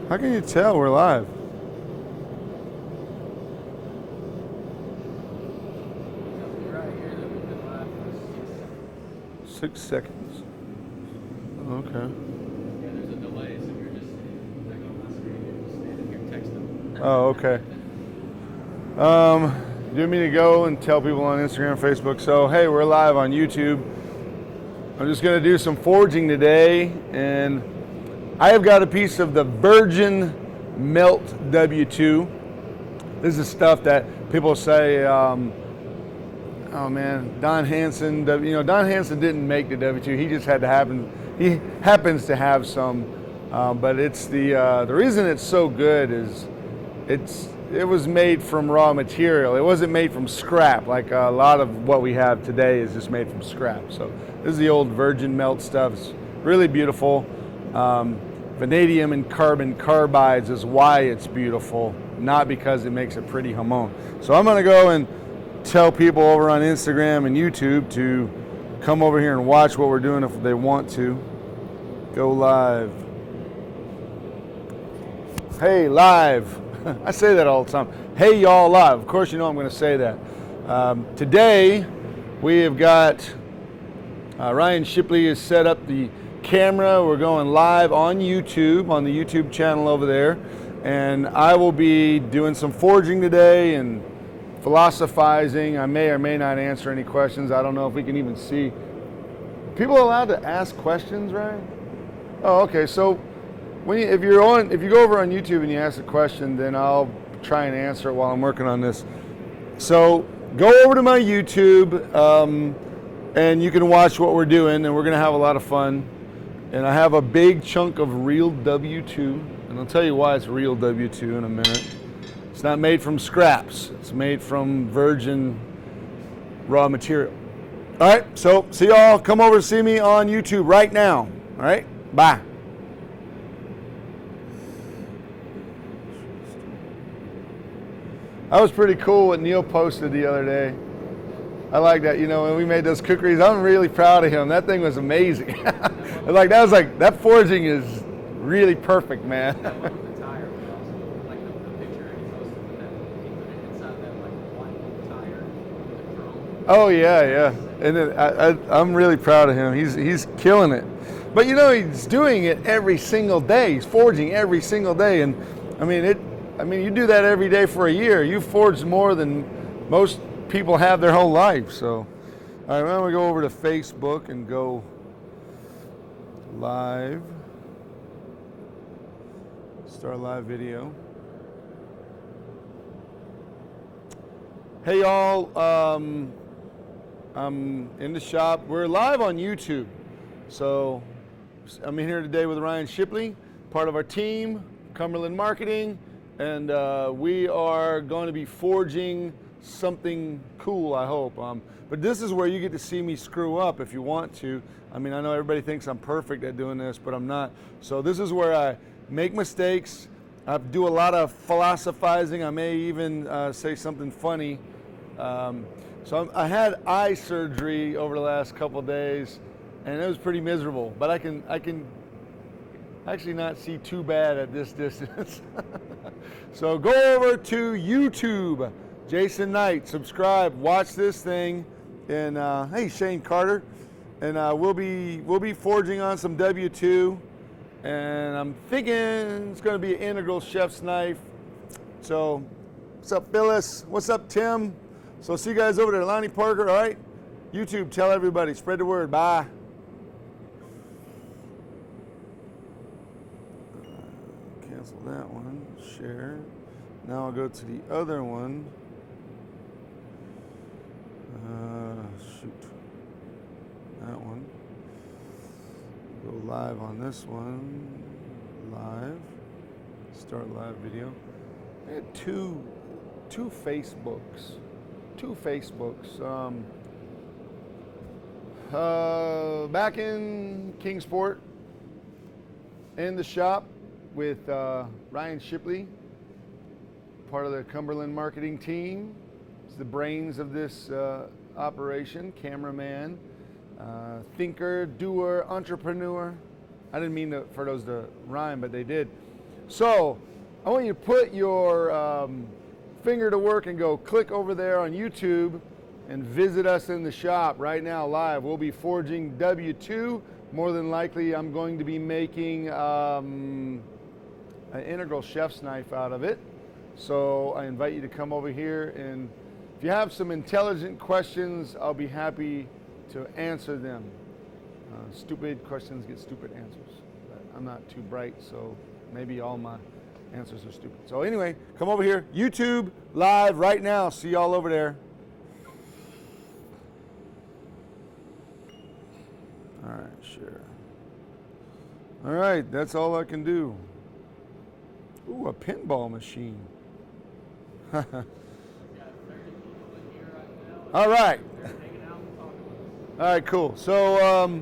How can you tell we're live? Right here that we've been live for 6 seconds. Okay. Yeah, there's a delay, so you're just like on my screen, you're just standing here texting. Oh, okay. Do you want me to go and tell people on Instagram, Facebook? So, hey, we're live on YouTube. I'm just going to do some forging today, and I have got a piece of the virgin melt W2. This is stuff that people say, oh man, Don Hansen, Don Hansen didn't make the W2. He just had to happen. He happens to have some, but it's the reason it's so good is it was made from raw material. It wasn't made from scrap like a lot of what we have today is just made from scrap. So this is the old virgin melt stuff. It's really beautiful. Vanadium and carbon carbides is why it's beautiful, not because it makes a pretty hamon. So I'm gonna go and tell people over on Instagram and YouTube to come over here and watch what we're doing if they want to. Go live. Hey, live. I say that all the time. Hey, y'all, live. Of course, you know I'm going to say that. Today, we have got Ryan Shipley has set up the camera. We're going live on YouTube, on the YouTube channel over there. And I will be doing some forging today and philosophizing. I may or may not answer any questions. I don't know if we can even see. People allowed to ask questions, right? Oh, okay. So if you go over on YouTube and you ask a question, then I'll try and answer it while I'm working on this. So go over to my YouTube, and you can watch what we're doing, and we're gonna have a lot of fun. And I have a big chunk of real W2, and I'll tell you why it's real W2 in a minute. It's not made from scraps. It's made from virgin raw material. All right, so see y'all. Come over and see me on YouTube right now. All right, bye. That was pretty cool what Neil posted the other day. I like that, when we made those cookeries, I'm really proud of him. That thing was amazing. That forging is really perfect, man. The tire was also, like the picture he posted with that, he put it inside that like white tire with the chrome. Oh yeah. And then I'm really proud of him. He's killing it. But he's doing it every single day. He's forging every single day. And you do that every day for a year. You forged more than most people have their whole life. So, all right, I'm gonna go over to Facebook and go live. Start live video. Hey y'all, I'm in the shop. We're live on YouTube. So I'm in here today with Ryan Shipley, part of our team, Cumberland Marketing. And we are going to be forging something cool, I hope. But this is where you get to see me screw up if you want to. I know everybody thinks I'm perfect at doing this, but I'm not. So this is where I make mistakes. I do a lot of philosophizing. I may even say something funny. So I had eye surgery over the last couple of days, and it was pretty miserable. But I can actually not see too bad at this distance. So go over to YouTube, Jason Knight, subscribe, watch this thing, and hey, Shane Carter, and we'll be forging on some W2, and I'm thinking it's going to be an integral chef's knife. So what's up, Phyllis? What's up, Tim? So see you guys over there, Lonnie Parker. All right, YouTube, tell everybody, spread the word. Bye. Cancel that one, share. Now I'll go to the other one. Shoot, that one. Go live on this one, live, start live video. I had two Facebooks. Back in Kingsport, in the shop with Ryan Shipley, part of the Cumberland marketing team. He's the brains of this operation, cameraman, thinker, doer, entrepreneur. I didn't mean for those to rhyme, but they did. So I want you to put your finger to work and go click over there on YouTube and visit us in the shop right now live. We'll be forging W2. More than likely, I'm going to be making an integral chef's knife out of it. So I invite you to come over here, and if you have some intelligent questions, I'll be happy to answer them. Stupid questions get stupid answers. But I'm not too bright, so maybe all my answers are stupid. So anyway, come over here, YouTube live right now. See y'all over there. All right, sure. All right, that's all I can do. Ooh, a pinball machine. All right. All right, cool. So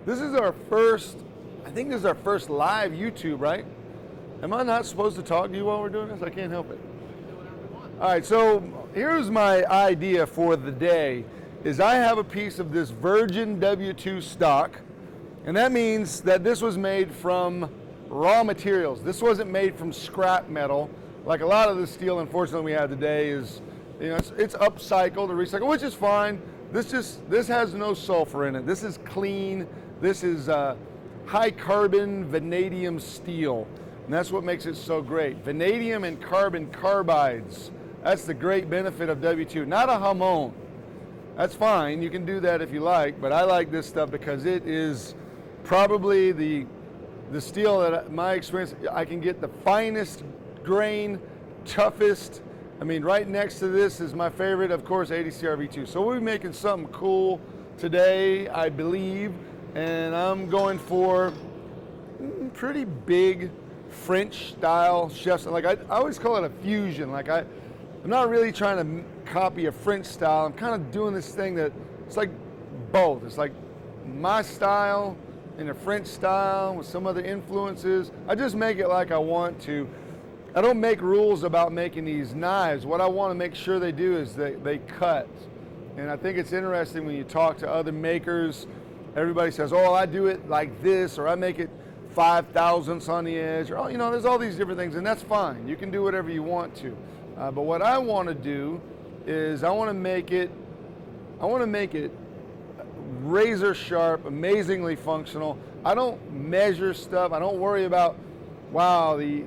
this is our first, I think this is our first live YouTube, right? Am I not supposed to talk to you while we're doing this? I can't help it. All right, so here's my idea for the day. Is I have a piece of this virgin W2 stock, and that means that this was made from raw materials. This wasn't made from scrap metal, like a lot of the steel, unfortunately, we have today is, you know, it's upcycled or recycled, which is fine. This has no sulfur in it. This is clean. This is high carbon vanadium steel, and that's what makes it so great. Vanadium and carbon carbides. That's the great benefit of W2. Not a hamon. That's fine, you can do that if you like, but I like this stuff because it is probably the steel that, my experience, I can get the finest grain, toughest. I mean, right next to this is my favorite, of course, ADCR V2. So we'll be making something cool today, I believe, and I'm going for pretty big French style chefs. Like I always call it a fusion. Like I'm not really trying to copy a French style. I'm kind of doing this thing that it's like both. It's like my style and a French style with some other influences. I just make it like I want to. I don't make rules about making these knives. What I want to make sure they do is they cut. And I think it's interesting when you talk to other makers, everybody says, oh, I do it like this, or I make it 5 thousandths on the edge, or, you know, there's all these different things, and that's fine. You can do whatever you want to. But what I want to do is I want to make it razor sharp, amazingly functional. I don't measure stuff. I don't worry about, wow, the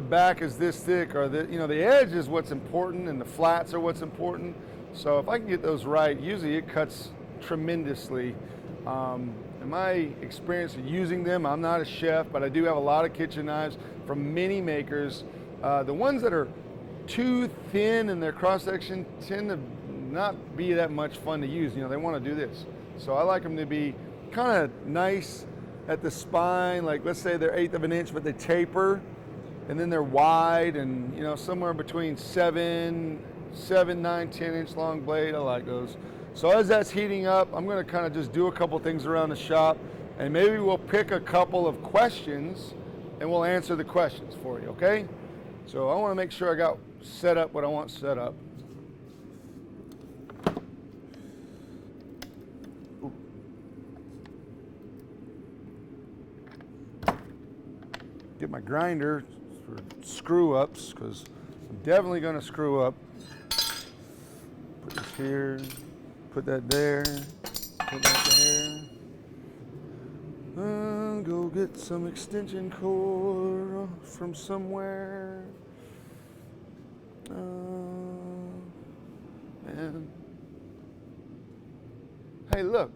back is this thick, or the edge is what's important, and the flats are what's important. So if I can get those right, usually it cuts tremendously. In my experience of using them, I'm not a chef, but I do have a lot of kitchen knives from many makers. The ones that are too thin in their cross section tend to not be that much fun to use. You know, they want to do this. So I like them to be kind of nice at the spine, like let's say they're 1/8 of an inch, but they taper, and then they're wide, and you know, somewhere between 7, 9, 10 inch long blade. I like those. So as that's heating up, I'm going to kind of just do a couple things around the shop, and maybe we'll pick a couple of questions and we'll answer the questions for you, okay? So I want to make sure I got set up what I want set up. Ooh. Get my grinder for screw ups, because I'm definitely going to screw up. Put this here, put that there, put that there. Go get some extension cord from somewhere. And hey, look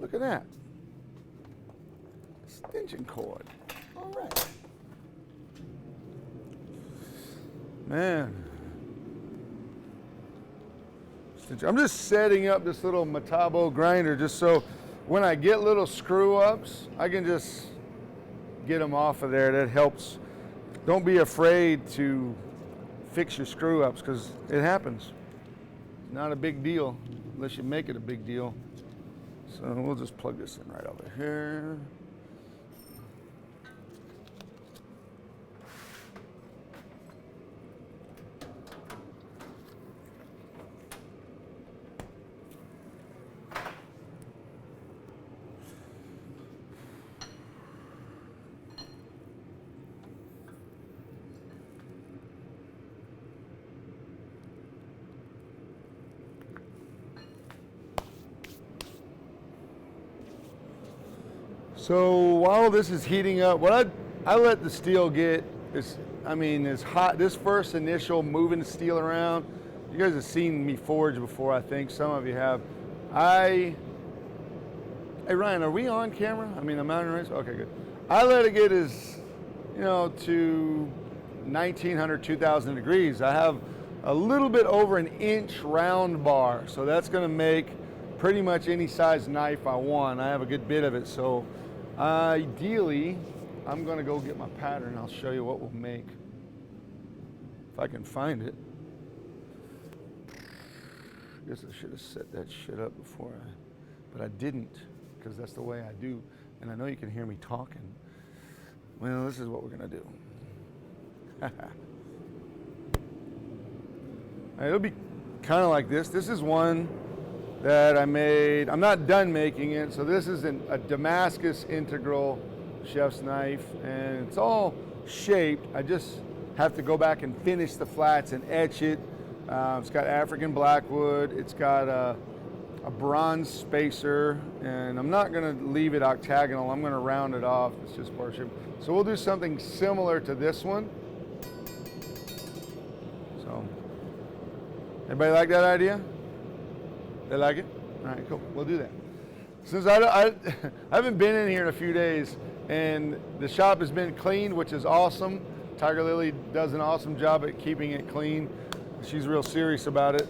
at that extension cord. All right, man. I'm just setting up this little Metabo grinder just so when I get little screw ups, I can just get them off of there. That helps. Don't be afraid to fix your screw ups, because it happens. It's not a big deal unless you make it a big deal. So we'll just plug this in right over here. So while this is heating up, I let the steel get as hot. This first initial moving the steel around, you guys have seen me forge before, I think. Some of you have. Hey Ryan, are we on camera? I mean, I'm out in race. Okay, good. I let it get as, to 1900, 2000 degrees. I have a little bit over an inch round bar, so that's going to make pretty much any size knife I want. I have a good bit of it, so ideally, I'm going to go get my pattern. I'll show you what we'll make if I can find it. I guess I should have set that shit up before but I didn't, because that's the way I do. And I know you can hear me talking. Well, this is what we're going to do. It'll be kind of like this. This is one that I made. I'm not done making it, so this is a Damascus integral chef's knife, and it's all shaped. I just have to go back and finish the flats and etch it. It's got African blackwood. It's got a bronze spacer, and I'm not going to leave it octagonal. I'm going to round it off. It's just part shape. So we'll do something similar to this one. So, everybody like that idea? They like it? All right, cool. We'll do that. Since I haven't been in here in a few days, and the shop has been cleaned, which is awesome. Tiger Lily does an awesome job at keeping it clean. She's real serious about it.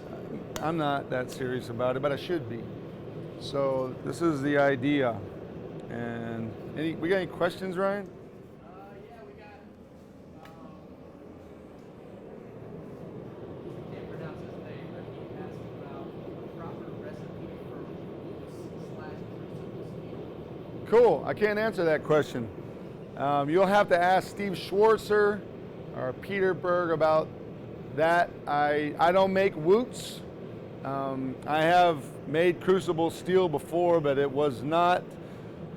I'm not that serious about it, but I should be. So this is the idea. And we got any questions, Ryan? Yeah, we got. Can't pronounce his name, but he asked about a proper recipe for boots/crucible steel. Cool. I can't answer that question. You'll have to ask Steve Schwartzer or Peter Berg about that. I don't make woots. I have made crucible steel before, but it was not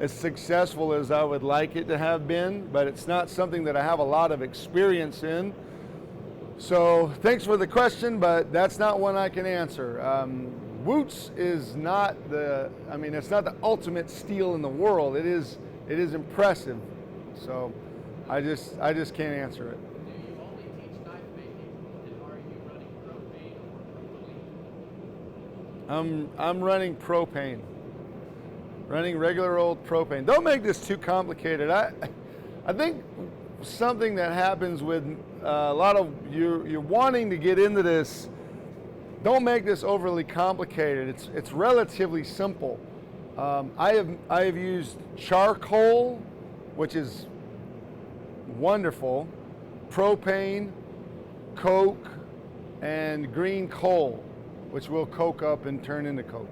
as successful as I would like it to have been, but it's not something that I have a lot of experience in. So thanks for the question, but that's not one I can answer. Woots is not it's not the ultimate steel in the world. It is impressive. So I just can't answer it. Do you only teach knife making, and are you running propane or propylene? I'm running propane. Running regular old propane. Don't make this too complicated. I think something that happens with a lot of you're wanting to get into this, don't make this overly complicated. It's relatively simple. I have used charcoal, which is wonderful, propane, coke, and green coal, which will coke up and turn into coke.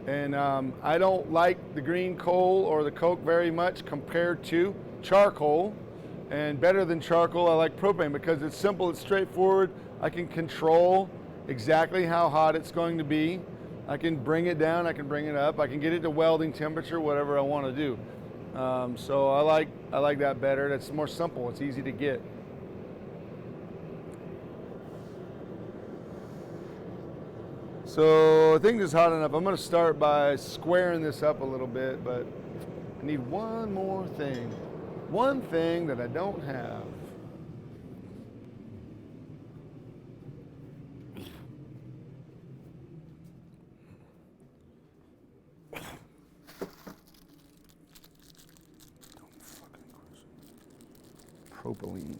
And I don't like the green coal or the coke very much compared to charcoal. And better than charcoal, I like propane because it's simple, it's straightforward. I can control exactly how hot it's going to be. I can bring it down, I can bring it up, I can get it to welding temperature, whatever I want to do. So I like that better. It's more simple, it's easy to get. So I think this is hot enough. I'm going to start by squaring this up a little bit, but I need one more thing. One thing that I don't have. Propylene.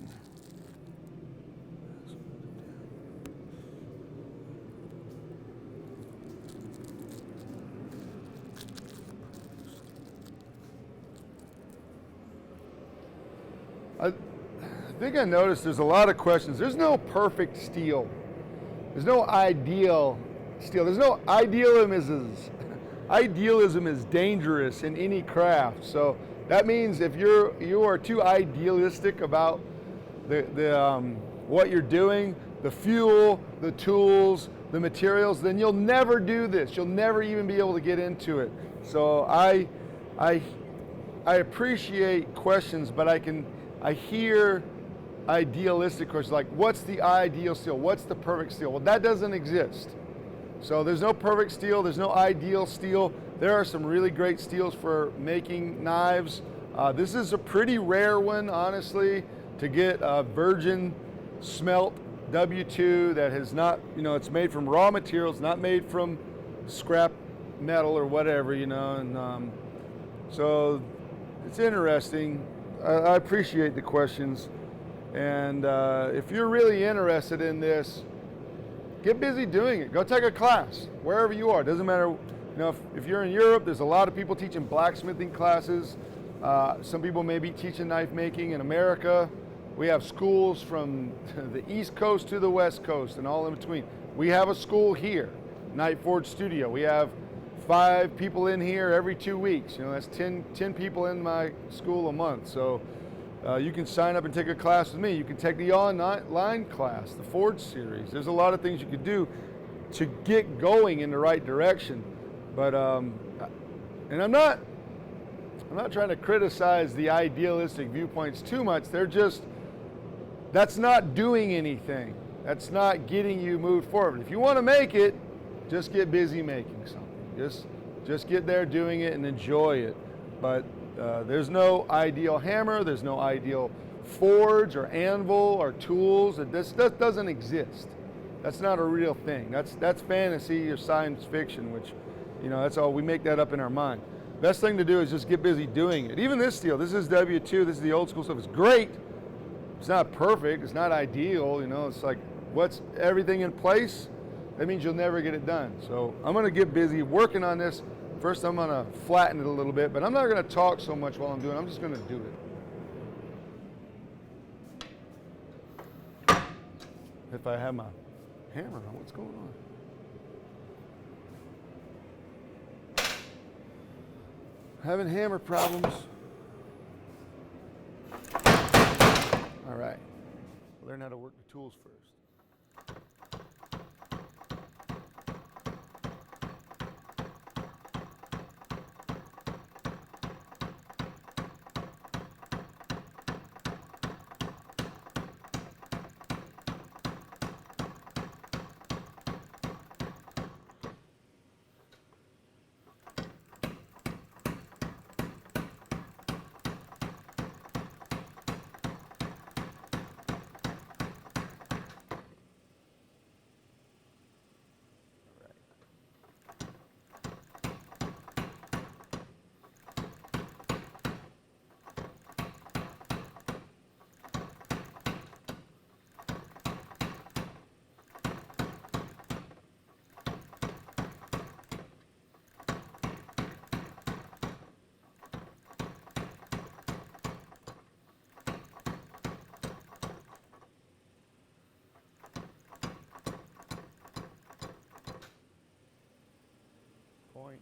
I think I noticed there's a lot of questions. There's no perfect steel. There's no ideal steel. There's no idealism. Idealism is dangerous in any craft. So that means if you are too idealistic about the what you're doing, the fuel, the tools, the materials, then you'll never do this. You'll never even be able to get into it. So I appreciate questions, but I hear idealistic questions like, what's the ideal steel? What's the perfect steel? Well, that doesn't exist. So there's no perfect steel, there's no ideal steel. There are some really great steels for making knives. This is a pretty rare one, honestly, to get a virgin smelt W2 that has not, it's made from raw materials, not made from scrap metal or whatever, and so it's interesting. I appreciate the questions, and if you're really interested in this, get busy doing it. Go take a class wherever you are. It doesn't matter. If you're in Europe, there's a lot of people teaching blacksmithing classes. Some people may be teaching knife making in America. We have schools from the East Coast to the West Coast and all in between. We have a school here, Knife Forge Studio. We have 5 people in here every 2 weeks. That's 10 people in my school a month. So you can sign up and take a class with me. You can take the online class, the Forge series. There's a lot of things you could do to get going in the right direction. But and I'm not trying to criticize the idealistic viewpoints too much. That's not doing anything. That's not getting you moved forward. If you want to make it, just get busy making something. Just get there doing it and enjoy it. But there's no ideal hammer, there's no ideal forge or anvil or tools. That doesn't exist. That's not a real thing. That's fantasy or science fiction, which, that's all. We make that up in our mind. Best thing to do is just get busy doing it. Even this steel, this is W2, this is the old school stuff. It's great. It's not perfect, it's not ideal, it's like, what's everything in place? That means you'll never get it done. So I'm gonna get busy working on this. First, I'm gonna flatten it a little bit, but I'm not gonna talk so much while I'm doing it. I'm just gonna do it. If I have my hammer on, what's going on? Having hammer problems. All right, learn how to work the tools first. Point.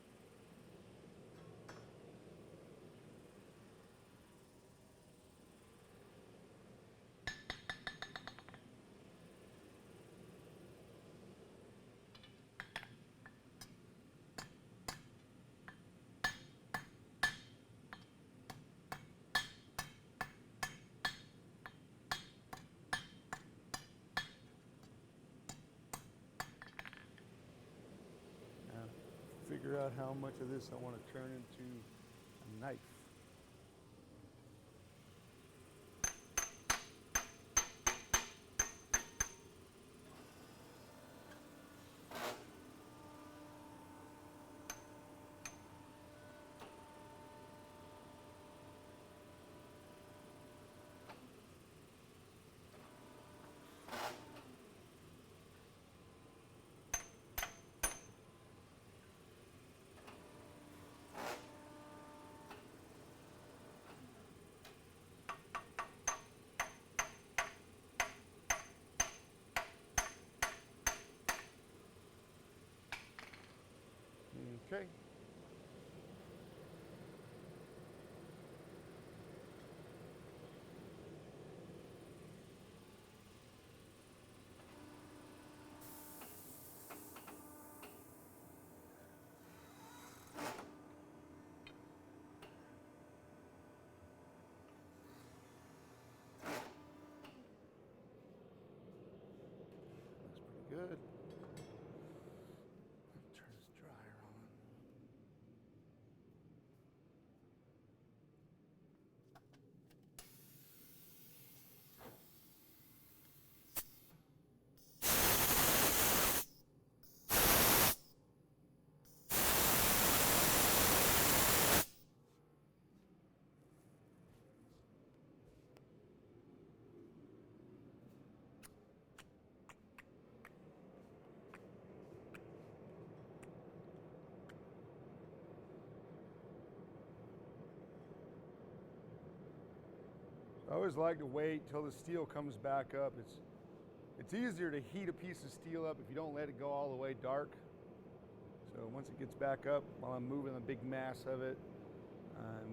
Figure out how much of this I want to turn into a knife. Okay. That's pretty good. always like to wait till the steel comes back up. It's easier to heat a piece of steel up if you don't let it go all the way dark. So once it gets back up, while I'm moving a big mass of it, I'm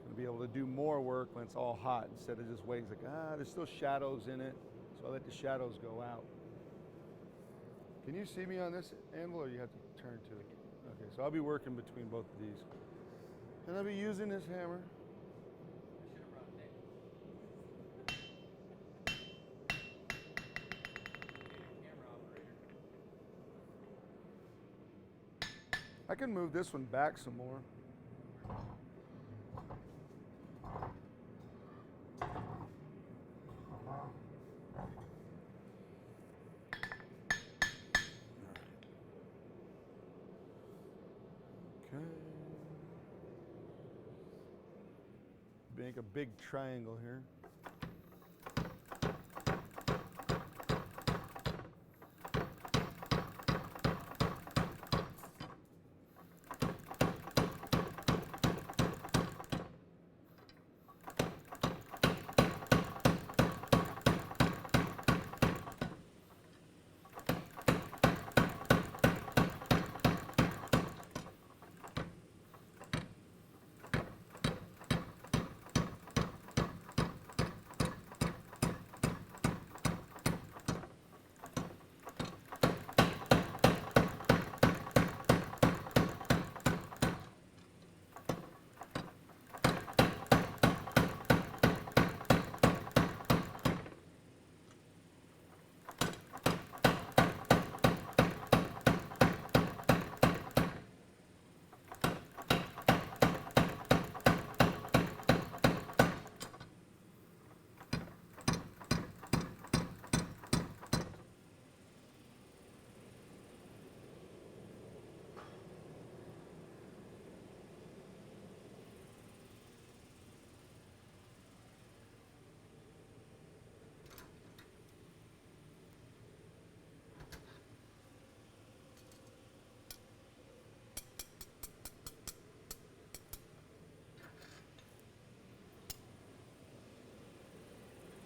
going to be able to do more work when it's all hot instead of just waiting. It's like, there's still shadows in it, so I let the shadows go out. Can you see me on this anvil, or you have to turn to it? Okay, so I'll be working between both of these. And I'll be using this hammer. I should have brought Nick. Need a camera operator. I can move this one back some more. Okay. Make a big triangle here.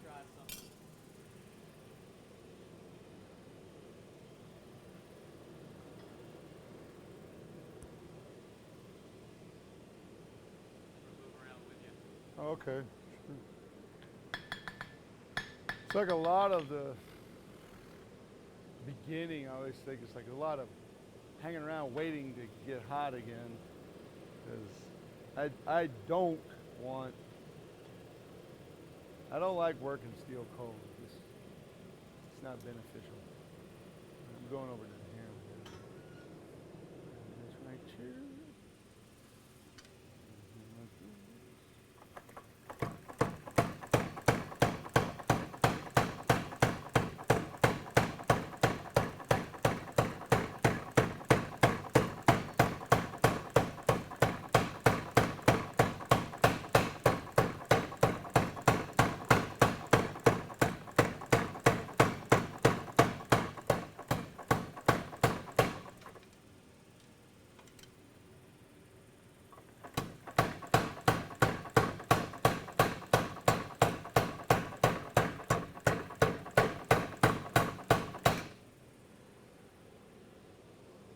Try something. Move around with you. Okay. It's like a lot of the beginning, I always think it's like a lot of hanging around waiting to get hot again. Because I don't like working steel cold. It's not beneficial. I'm going over to here. This right here.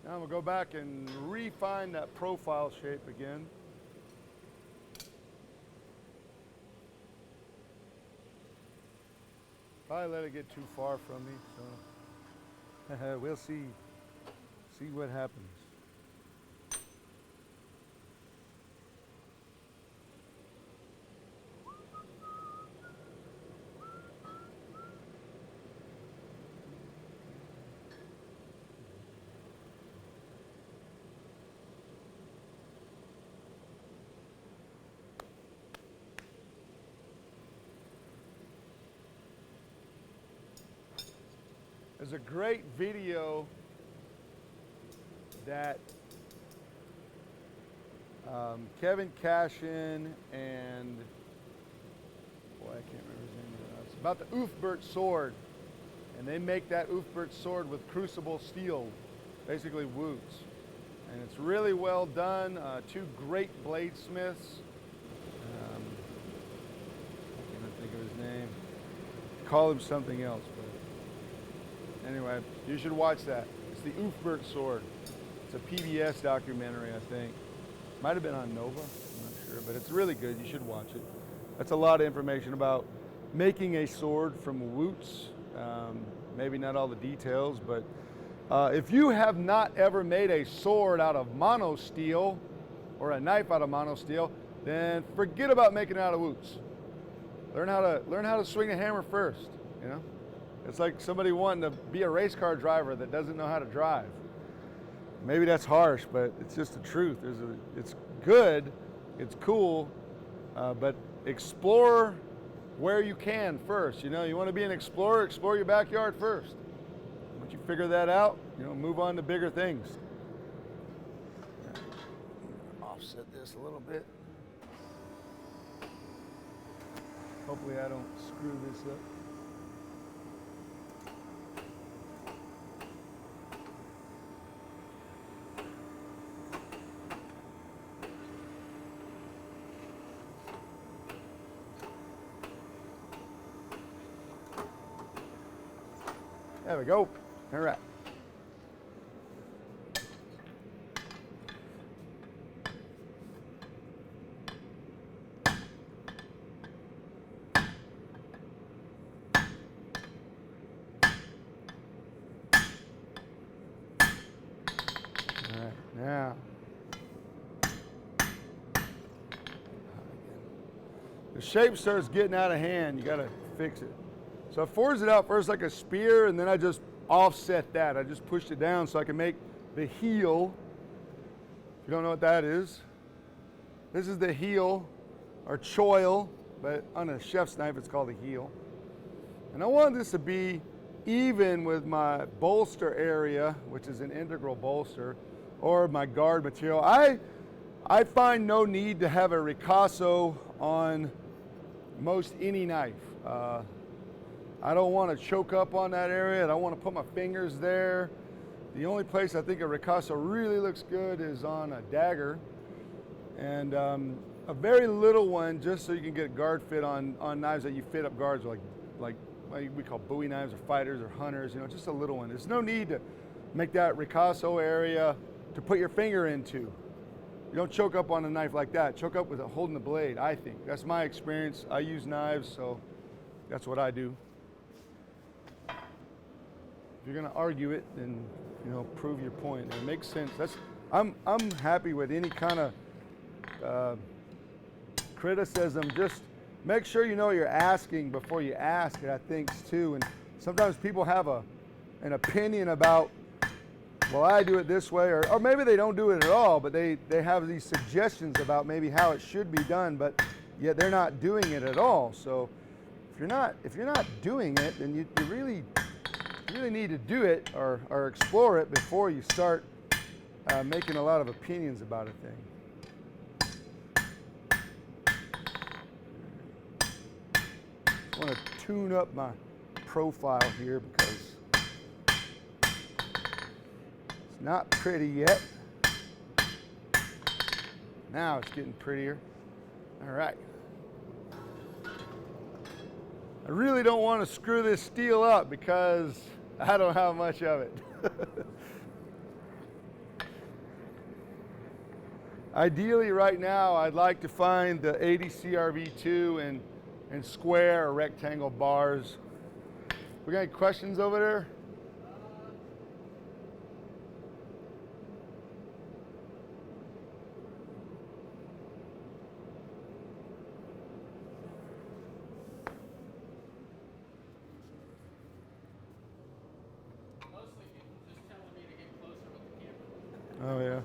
Now I'm going to go back and refine that profile shape again. Probably let it get too far from me, so we'll see what happens. There's a great video that Kevin Cashin and, boy, I can't remember his name. It's about the Ulfberht Sword. And they make that Ulfberht Sword with crucible steel, basically woods. And it's really well done. Two great bladesmiths. call him something else. But anyway, you should watch that. It's the Ulfberht Sword. It's a PBS documentary, I think. Might have been on Nova, I'm not sure, but it's really good. You should watch it. That's a lot of information about making a sword from woots. Maybe not all the details, but if you have not ever made a sword out of monosteel or a knife out of monosteel, then forget about making it out of woots. Learn how to swing a hammer first. You know, it's like somebody wanting to be a race car driver that doesn't know how to drive. Maybe that's harsh, but it's just the truth. It's good, it's cool, but explore where you can first. You know, you want to be an explorer, explore your backyard first. Once you figure that out, you know, move on to bigger things. Offset this a little bit. Hopefully I don't screw this up. There we go. All right. Now, the shape starts getting out of hand. You got to fix it. So I forged it out first like a spear, and then I just offset that. I just pushed it down so I can make the heel. If you don't know what that is, this is the heel, or choil, but on a chef's knife it's called a heel. And I wanted this to be even with my bolster area, which is an integral bolster, or my guard material. I find no need to have a ricasso on most any knife. I don't want to choke up on that area. I don't want to put my fingers there. The only place I think a ricasso really looks good is on a dagger, and a very little one, just so you can get a guard fit on knives that you fit up guards with, like we call Bowie knives or fighters or hunters. You know, just a little one. There's no need to make that ricasso area to put your finger into. You don't choke up on a knife like that. Choke up with holding the blade, I think. That's my experience. I use knives, so that's what I do. If you're gonna argue it, then, you know, prove your point. It makes sense. I'm happy with any kind of criticism. Just make sure you know what you're asking before you ask it, I think, too. And sometimes people have an opinion about, well, I do it this way, or maybe they don't do it at all, but they have these suggestions about maybe how it should be done, but yet they're not doing it at all. So if you're not doing it, then you really need to do it or explore it before you start making a lot of opinions about a thing. I want to tune up my profile here because it's not pretty yet. Now it's getting prettier. All right. I really don't want to screw this steel up because I don't have much of it. Ideally right now I'd like to find the 80 CRV2 and square or rectangle bars. We got any questions over there? Mostly people just telling me to get closer with the camera. Oh yeah.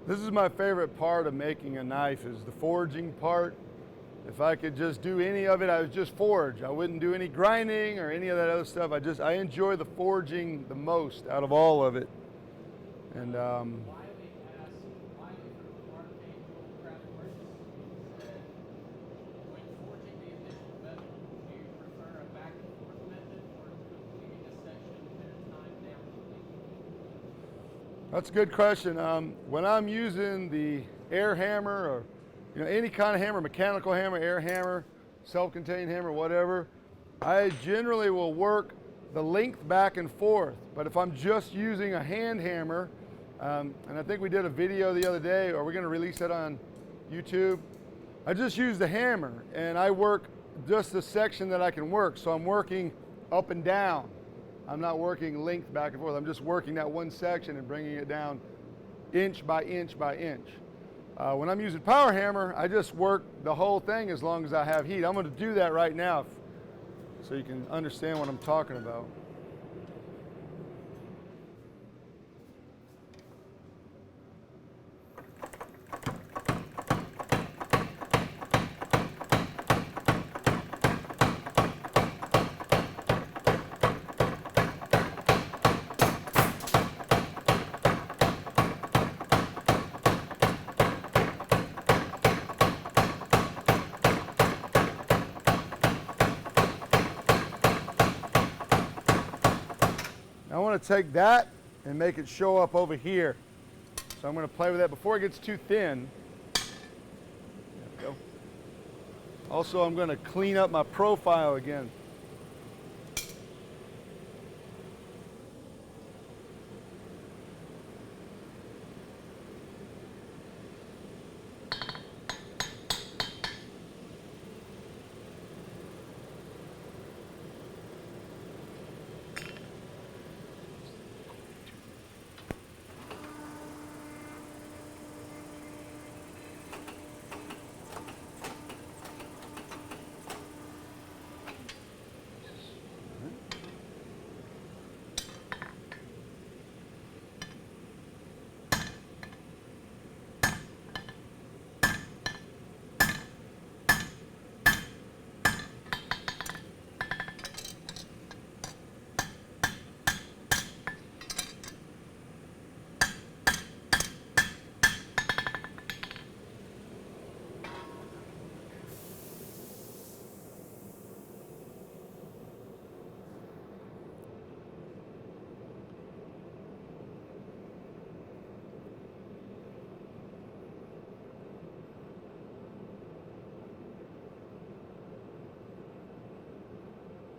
This is my favorite part of making a knife, is the forging part. If I could just do any of it, I would just forge. I wouldn't do any grinding or any of that other stuff. I enjoy the forging the most out of all of it. And that's a good question. When I'm using the air hammer, or any kind of hammer, mechanical hammer, air hammer, self-contained hammer, whatever, I generally will work the length back and forth. But if I'm just using a hand hammer, and I think we did a video the other day, or we're going to release that on YouTube, I just use the hammer and I work just the section that I can work. So I'm working up and down. I'm not working length back and forth. I'm just working that one section and bringing it down inch by inch by inch. When I'm using power hammer, I just work the whole thing as long as I have heat. I'm going to do that right now so you can understand what I'm talking about. I want to take that and make it show up over here. So I'm going to play with that before it gets too thin. There we go. Also, I'm going to clean up my profile again.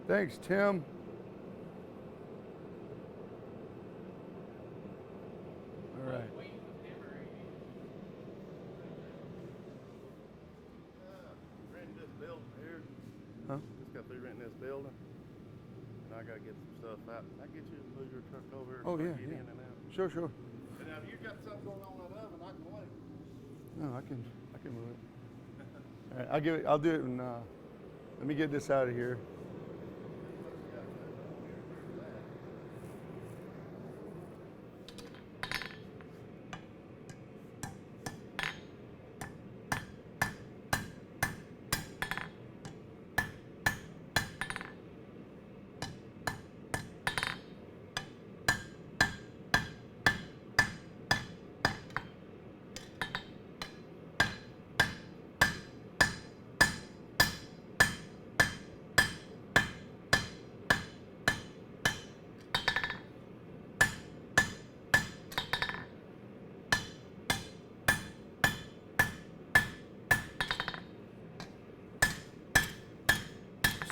Thanks, Tim. All right. Renting this building here. Huh? Just got through renting this building. And I gotta get some stuff out. I get you to move your truck over here. Oh, and yeah, get yeah. in and out. Sure, sure. And now if you got something going on in that oven, I can wait. No, I can move it. All right, I'll do it and let me get this out of here.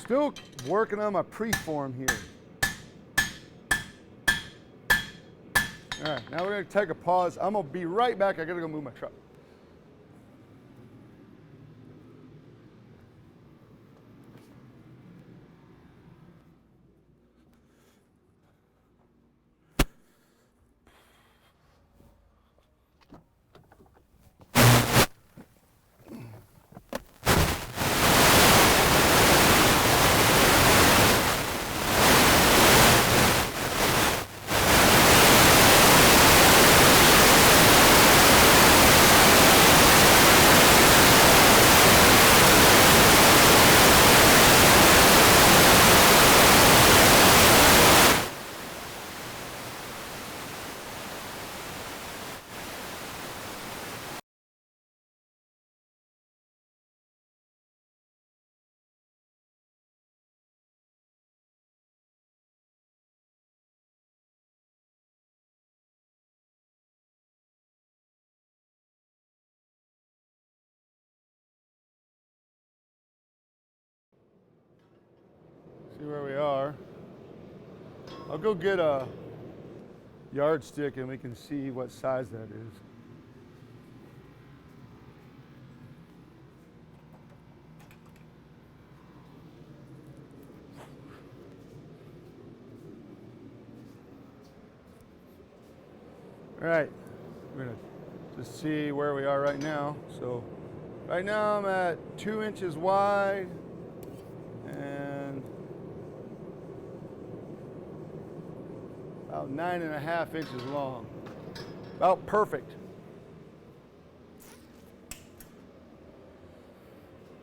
Still working on my preform here. All right, now we're going to take a pause. I'm going to be right back. I got to go move my truck. where we are. I'll go get a yardstick and we can see what size that is. All right, we're gonna just see where we are right now. So right now I'm at 2 inches wide and about 9.5 inches long. About perfect.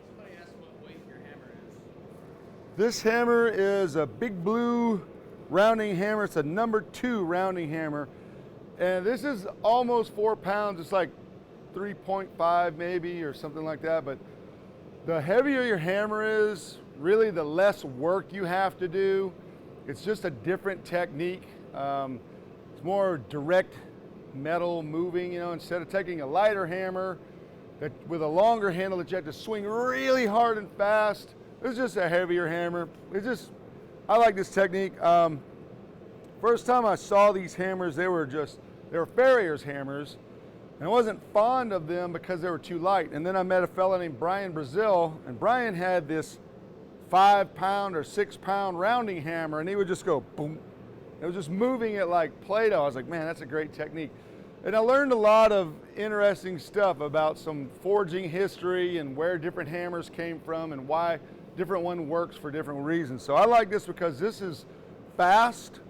Somebody asked what weight your hammer is. This hammer is a Big Blue rounding hammer. It's a number 2 rounding hammer. And this is almost 4 pounds. It's like 3.5 maybe or something like that. But the heavier your hammer is, really the less work you have to do. It's just a different technique. It's more direct metal moving, you know, instead of taking a lighter hammer that with a longer handle that you have to swing really hard and fast. This is just a heavier hammer. I like this technique. First time I saw these hammers, they were farrier's hammers, and I wasn't fond of them because they were too light. And then I met a fellow named Brian Brazil, and Brian had this 5 pound or 6 pound rounding hammer, and he would just go boom. It was just moving it like Play-Doh. I was like, man, that's a great technique. And I learned a lot of interesting stuff about some forging history and where different hammers came from and why different one works for different reasons. So I like this because this is fast.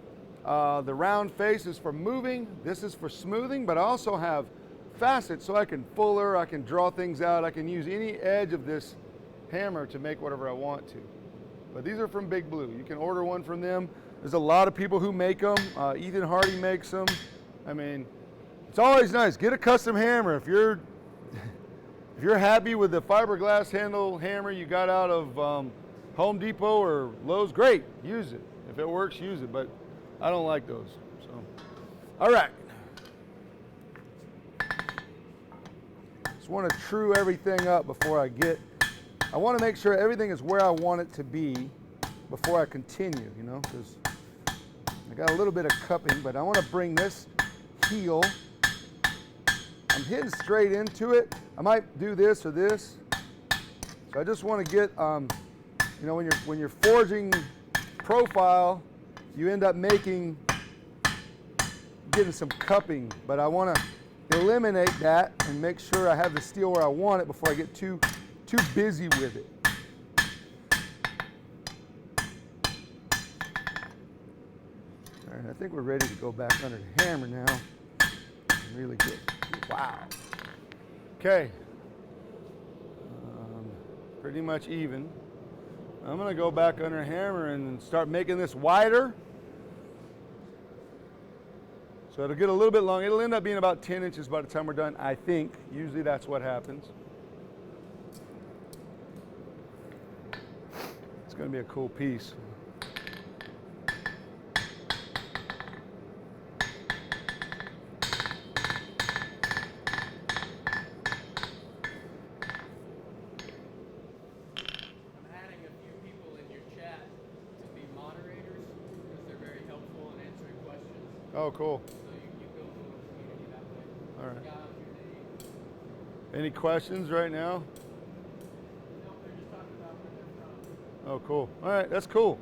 The round face is for moving. This is for smoothing, but I also have facets so I can fuller, I can draw things out. I can use any edge of this hammer to make whatever I want to. But these are from Big Blue. You can order one from them. There's a lot of people who make them. Ethan Hardy makes them. I mean, it's always nice. Get a custom hammer. If you're happy with the fiberglass handle hammer you got out of Home Depot or Lowe's, great. Use it. If it works, use it. But I don't like those. So, all right. Just want to true everything up before I want to make sure everything is where I want it to be before I continue, you know, because I got a little bit of cupping, but I want to bring this heel. I'm hitting straight into it. I might do this or this. So I just want to get, you know, when you're forging profile, you end up getting some cupping, but I want to eliminate that and make sure I have the steel where I want it before I get too busy with it. All right, I think we're ready to go back under the hammer now. Really good. Wow. Okay. Pretty much even. I'm going to go back under hammer and start making this wider. So it'll get a little bit long. It'll end up being about 10 inches by the time we're done, I think. Usually that's what happens. It's going to be a cool piece. Oh, cool. So you build a little community that way. All right. Got out your name. Any questions right now? No, they're just talking about where they're from. Oh, cool. All right, that's cool.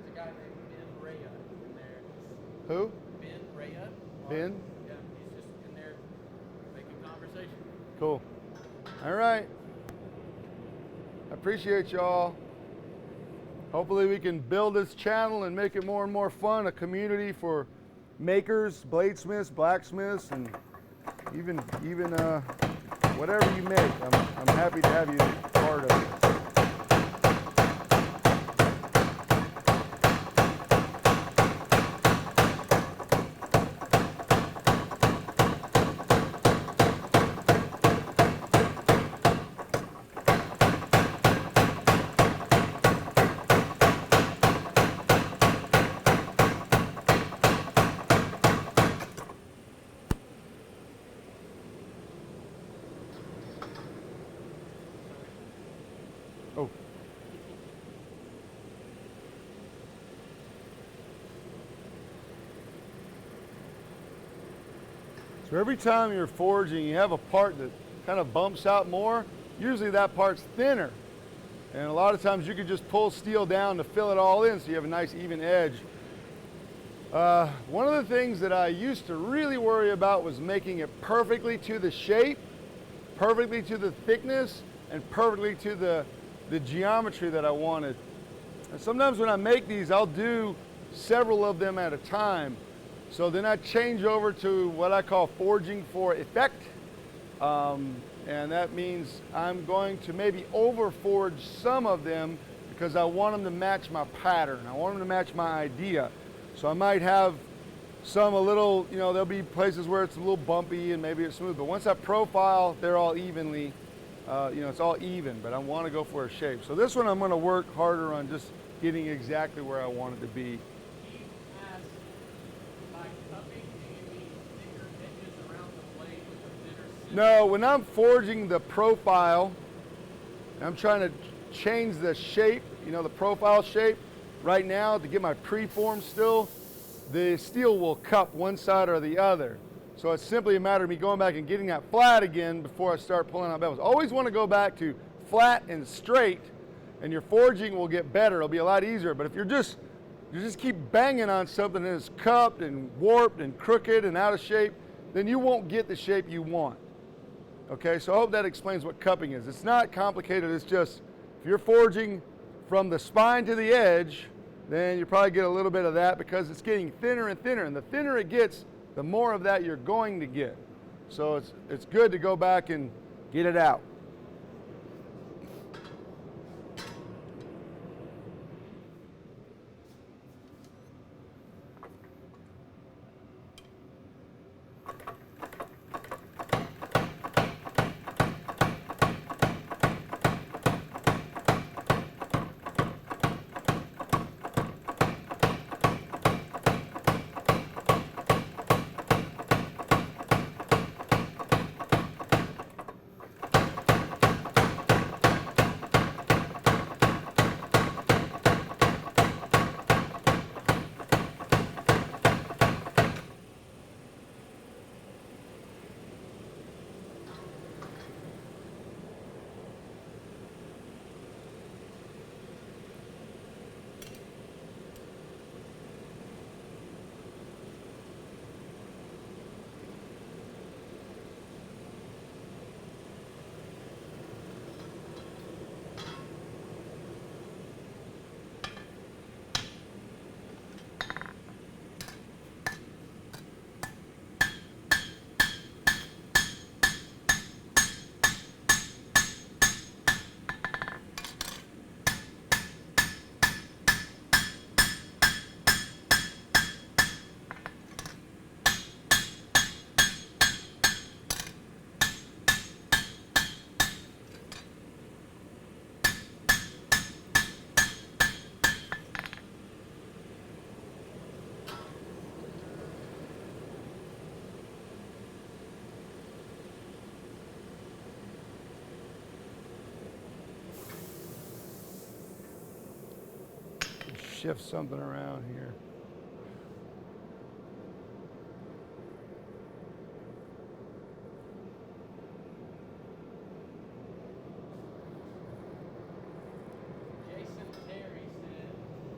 There's a guy named Ben Rhea in there. Who? Ben Rhea. Ben? Yeah, he's just in there making conversation. Cool. All right. I appreciate y'all. Hopefully we can build this channel and make it more and more fun, a community for makers, bladesmiths, blacksmiths, and even whatever you make. I'm happy to have you part of it. So every time you're forging, you have a part that kind of bumps out more. Usually that part's thinner. And a lot of times you could just pull steel down to fill it all in so you have a nice even edge. One of the things that I used to really worry about was making it perfectly to the shape, perfectly to the thickness, and perfectly to the geometry that I wanted. And sometimes when I make these, I'll do several of them at a time. So then I change over to what I call forging for effect. And that means I'm going to maybe over forge some of them because I want them to match my pattern. I want them to match my idea. So I might have some a little, you know, there'll be places where it's a little bumpy and maybe it's smooth. But once I profile, they're all evenly, you know, it's all even, but I want to go for a shape. So this one I'm going to work harder on just getting exactly where I want it to be. No, when I'm forging the profile, I'm trying to change the shape, you know, the profile shape. Right now, to get my preform still, the steel will cup one side or the other. So it's simply a matter of me going back and getting that flat again before I start pulling out bevels. Always want to go back to flat and straight, and your forging will get better. It'll be a lot easier. But if you just keep banging on something that is cupped and warped and crooked and out of shape, then you won't get the shape you want. Okay, so I hope that explains what cupping is. It's not complicated. It's just if you're forging from the spine to the edge, then you probably get a little bit of that because it's getting thinner and thinner. And the thinner it gets, the more of that you're going to get. So it's good to go back and get it out. Shift something around here. Jason Terry said,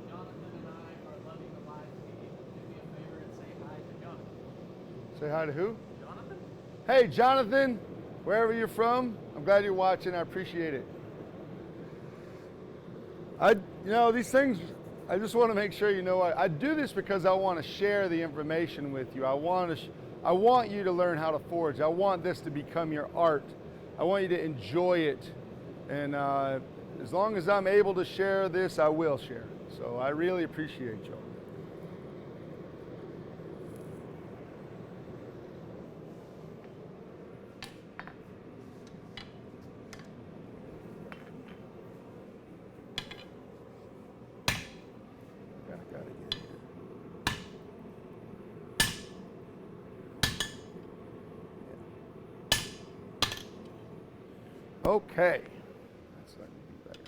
Jonathan and I are loving the live feed. Do me a favor and say hi to Jonathan. Say hi to who? Jonathan? Hey, Jonathan, wherever you're from, I'm glad you're watching. I appreciate it. You know, these things, I just want to make sure you know I do this because I want to share the information with you. I want you to learn how to forge. I want this to become your art. I want you to enjoy it. And as long as I'm able to share this, I will share it. So I really appreciate you. Okay. That's not gonna be better.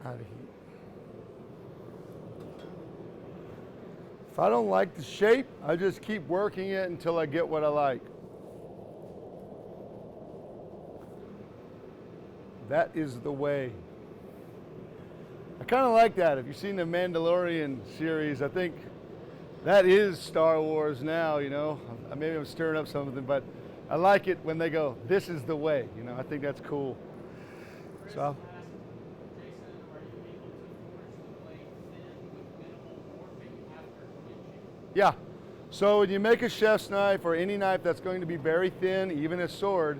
out of heat. If I don't like the shape, I just keep working it until I get what I like. That is the way. I kind of like that. If you've seen the Mandalorian series, I think that is Star Wars now, you know. Maybe I'm stirring up something, but I like it when they go, this is the way, you know. I think that's cool. Chris So, asked, Jason, are you able to forge the blade thin with minimal warping after quenching? yeah. So when you make a chef's knife or any knife that's going to be very thin, even a sword,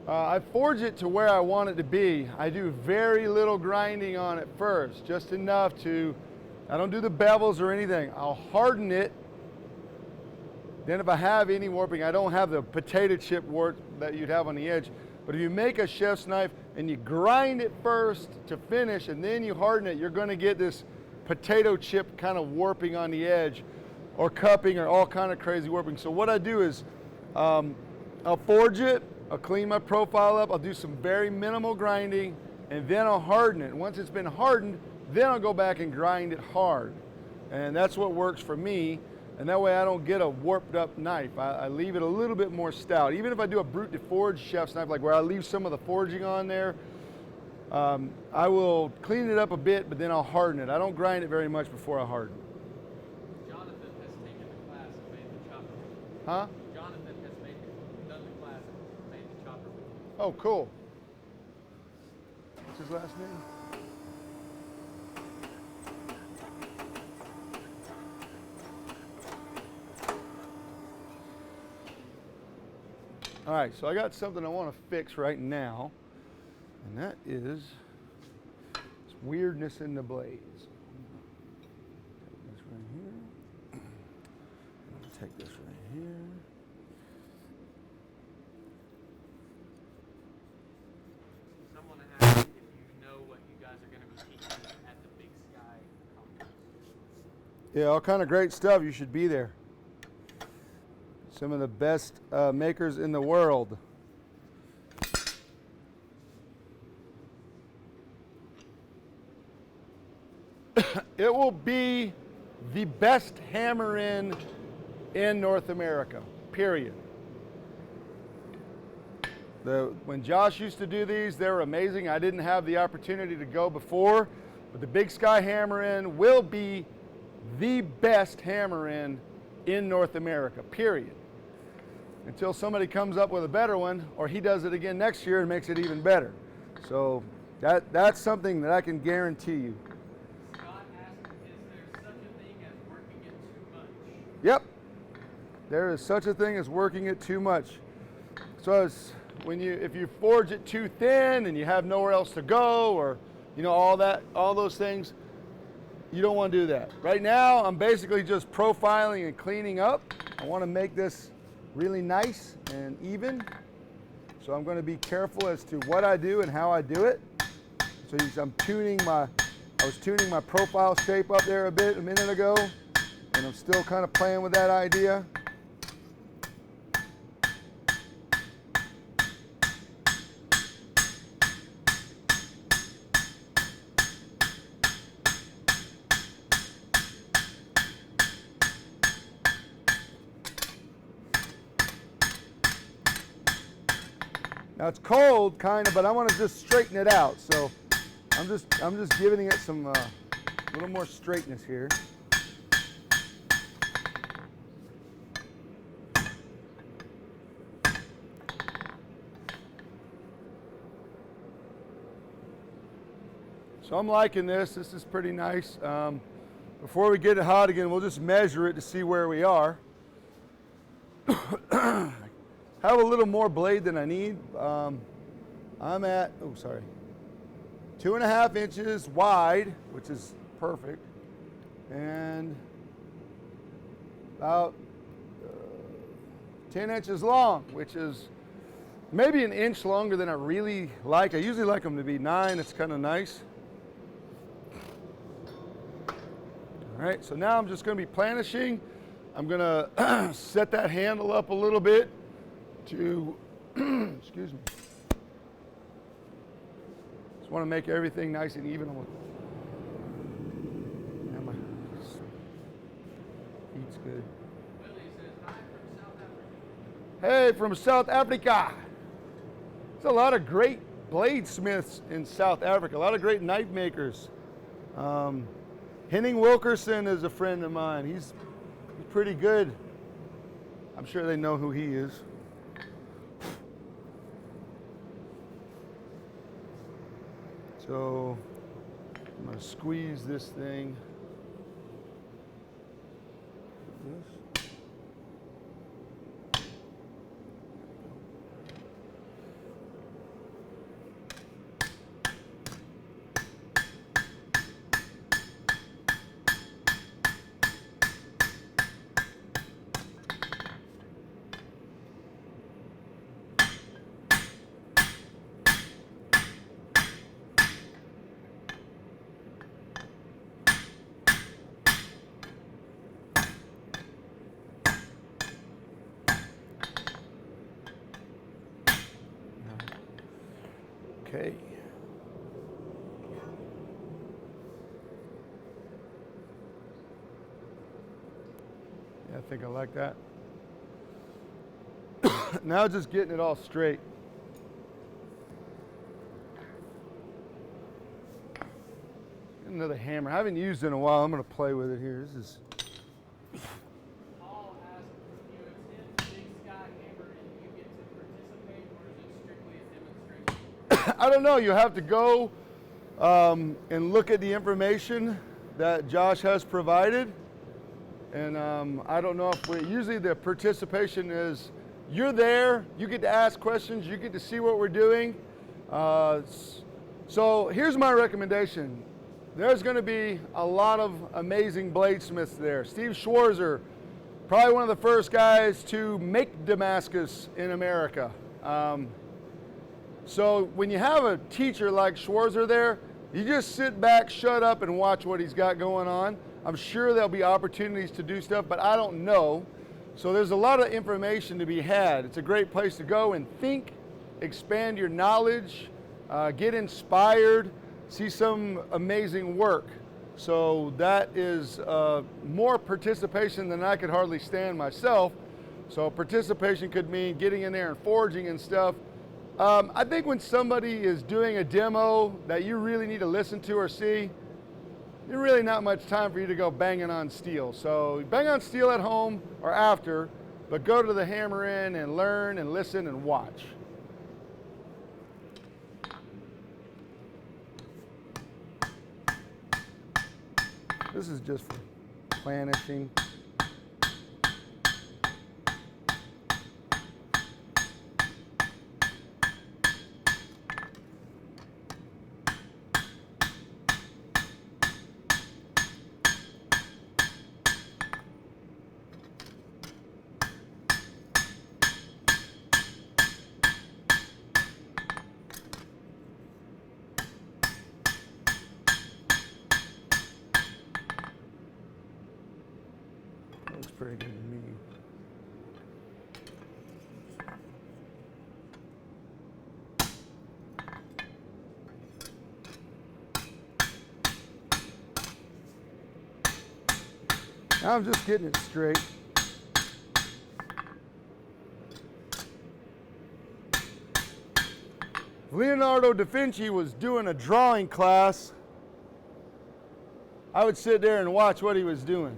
I forge it to where I want it to be. I do very little grinding on it first, just enough to, I don't do the bevels or anything. I'll harden it. Then if I have any warping, I don't have the potato chip warp that you'd have on the edge. But if you make a chef's knife and you grind it first to finish and then you harden it, you're going to get this potato chip kind of warping on the edge or cupping or all kind of crazy warping. So what I do is I'll forge it, I'll clean my profile up, I'll do some very minimal grinding, and then I'll harden it. And once it's been hardened, then I'll go back and grind it hard. And that's what works for me. And that way I don't get a warped up knife. I leave it a little bit more stout. Even if I do a brute de forge chef's knife, like where I leave some of the forging on there, I will clean it up a bit, but then I'll harden it. I don't grind it very much before I harden. Jonathan has taken the class and made the chopper. Huh? Jonathan has done the class and made the chopper. Oh, cool. What's his last name? All right, so I got something I want to fix right now, and that is this weirdness in the blades. Take this right here. Take this right here. Someone asked if you know what you guys are going to be teaching at the Big Sky conference. Yeah, all kind of great stuff. You should be there. Some of the best makers in the world. It will be the best hammer in North America, period. When Josh used to do these, they were amazing. I didn't have the opportunity to go before, but the Big Sky hammer in will be the best hammer in North America, period. Until somebody comes up with a better one, or he does it again next year and makes it even better. So that's something that I can guarantee you. Scott asked, is there such a thing as working it too much? Yep, there is such a thing as working it too much. So it's if you forge it too thin and you have nowhere else to go, or all those things, you don't want to do that. Right now, I'm basically just profiling and cleaning up. I want to make this really nice and even. So I'm going to be careful as to what I do and how I do it. So I was tuning my profile shape up there a minute ago, and I'm still kind of playing with that idea. Now it's cold, kind of, but I want to just straighten it out. So I'm just giving it some little more straightness here. So I'm liking this. This is pretty nice. Before we get it hot again, we'll just measure it to see where we are. Have a little more blade than I need. I'm at, 2.5 inches wide, which is perfect, and about 10 inches long, which is maybe an inch longer than I really like. I usually like them to be 9. It's kind of nice. All right, so now I'm just going to be planishing. I'm going to set that handle up a little bit to, excuse me. Just want to make everything nice and even. Hey, from South Africa. There's a lot of great bladesmiths in South Africa, a lot of great knife makers. Henning Wilkerson is a friend of mine. He's pretty good. I'm sure they know who he is. So I'm going to squeeze this thing. This. Okay. Yeah, I think I like that. Now just getting it all straight. Another hammer. I haven't used it in a while. I'm going to play with it here. This is. Paul asked you, it's his Big Sky hammer, and you get to participate, or is it strictly a demonstration? I don't know. You have to go and look at the information that Josh has provided. And I don't know if usually the participation is you're there, you get to ask questions, you get to see what we're doing. So here's my recommendation. There's going to be a lot of amazing bladesmiths there. Steve Schwarzer, probably one of the first guys to make Damascus in America. So when you have a teacher like Schwarzer there, you just sit back, shut up, and watch what he's got going on. I'm sure there'll be opportunities to do stuff, but I don't know. So there's a lot of information to be had. It's a great place to go and think, expand your knowledge, get inspired, see some amazing work. So that is more participation than I could hardly stand myself. So participation could mean getting in there and forging and stuff. I think when somebody is doing a demo that you really need to listen to or see, there's really not much time for you to go banging on steel. So bang on steel at home or after, but go to the hammer in and learn and listen and watch. This is just for planishing. Looks pretty good to me. Now I'm just getting it straight. Leonardo da Vinci was doing a drawing class, I would sit there and watch what he was doing.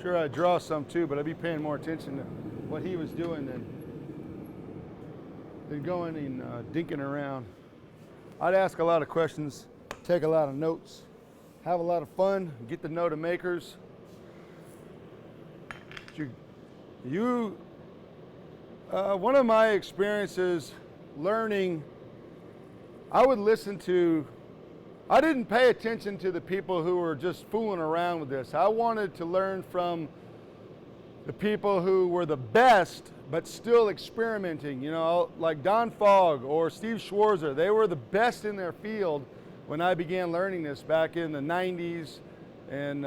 Sure, I'd draw some too, but I'd be paying more attention to what he was doing than going and dinking around. I'd ask a lot of questions, take a lot of notes, have a lot of fun, get to know the makers. One of my experiences learning, I didn't pay attention to the people who were just fooling around with this. I wanted to learn from the people who were the best, but still experimenting, you know, like Don Fogg or Steve Schwarzer. They were the best in their field when I began learning this back in the 90s and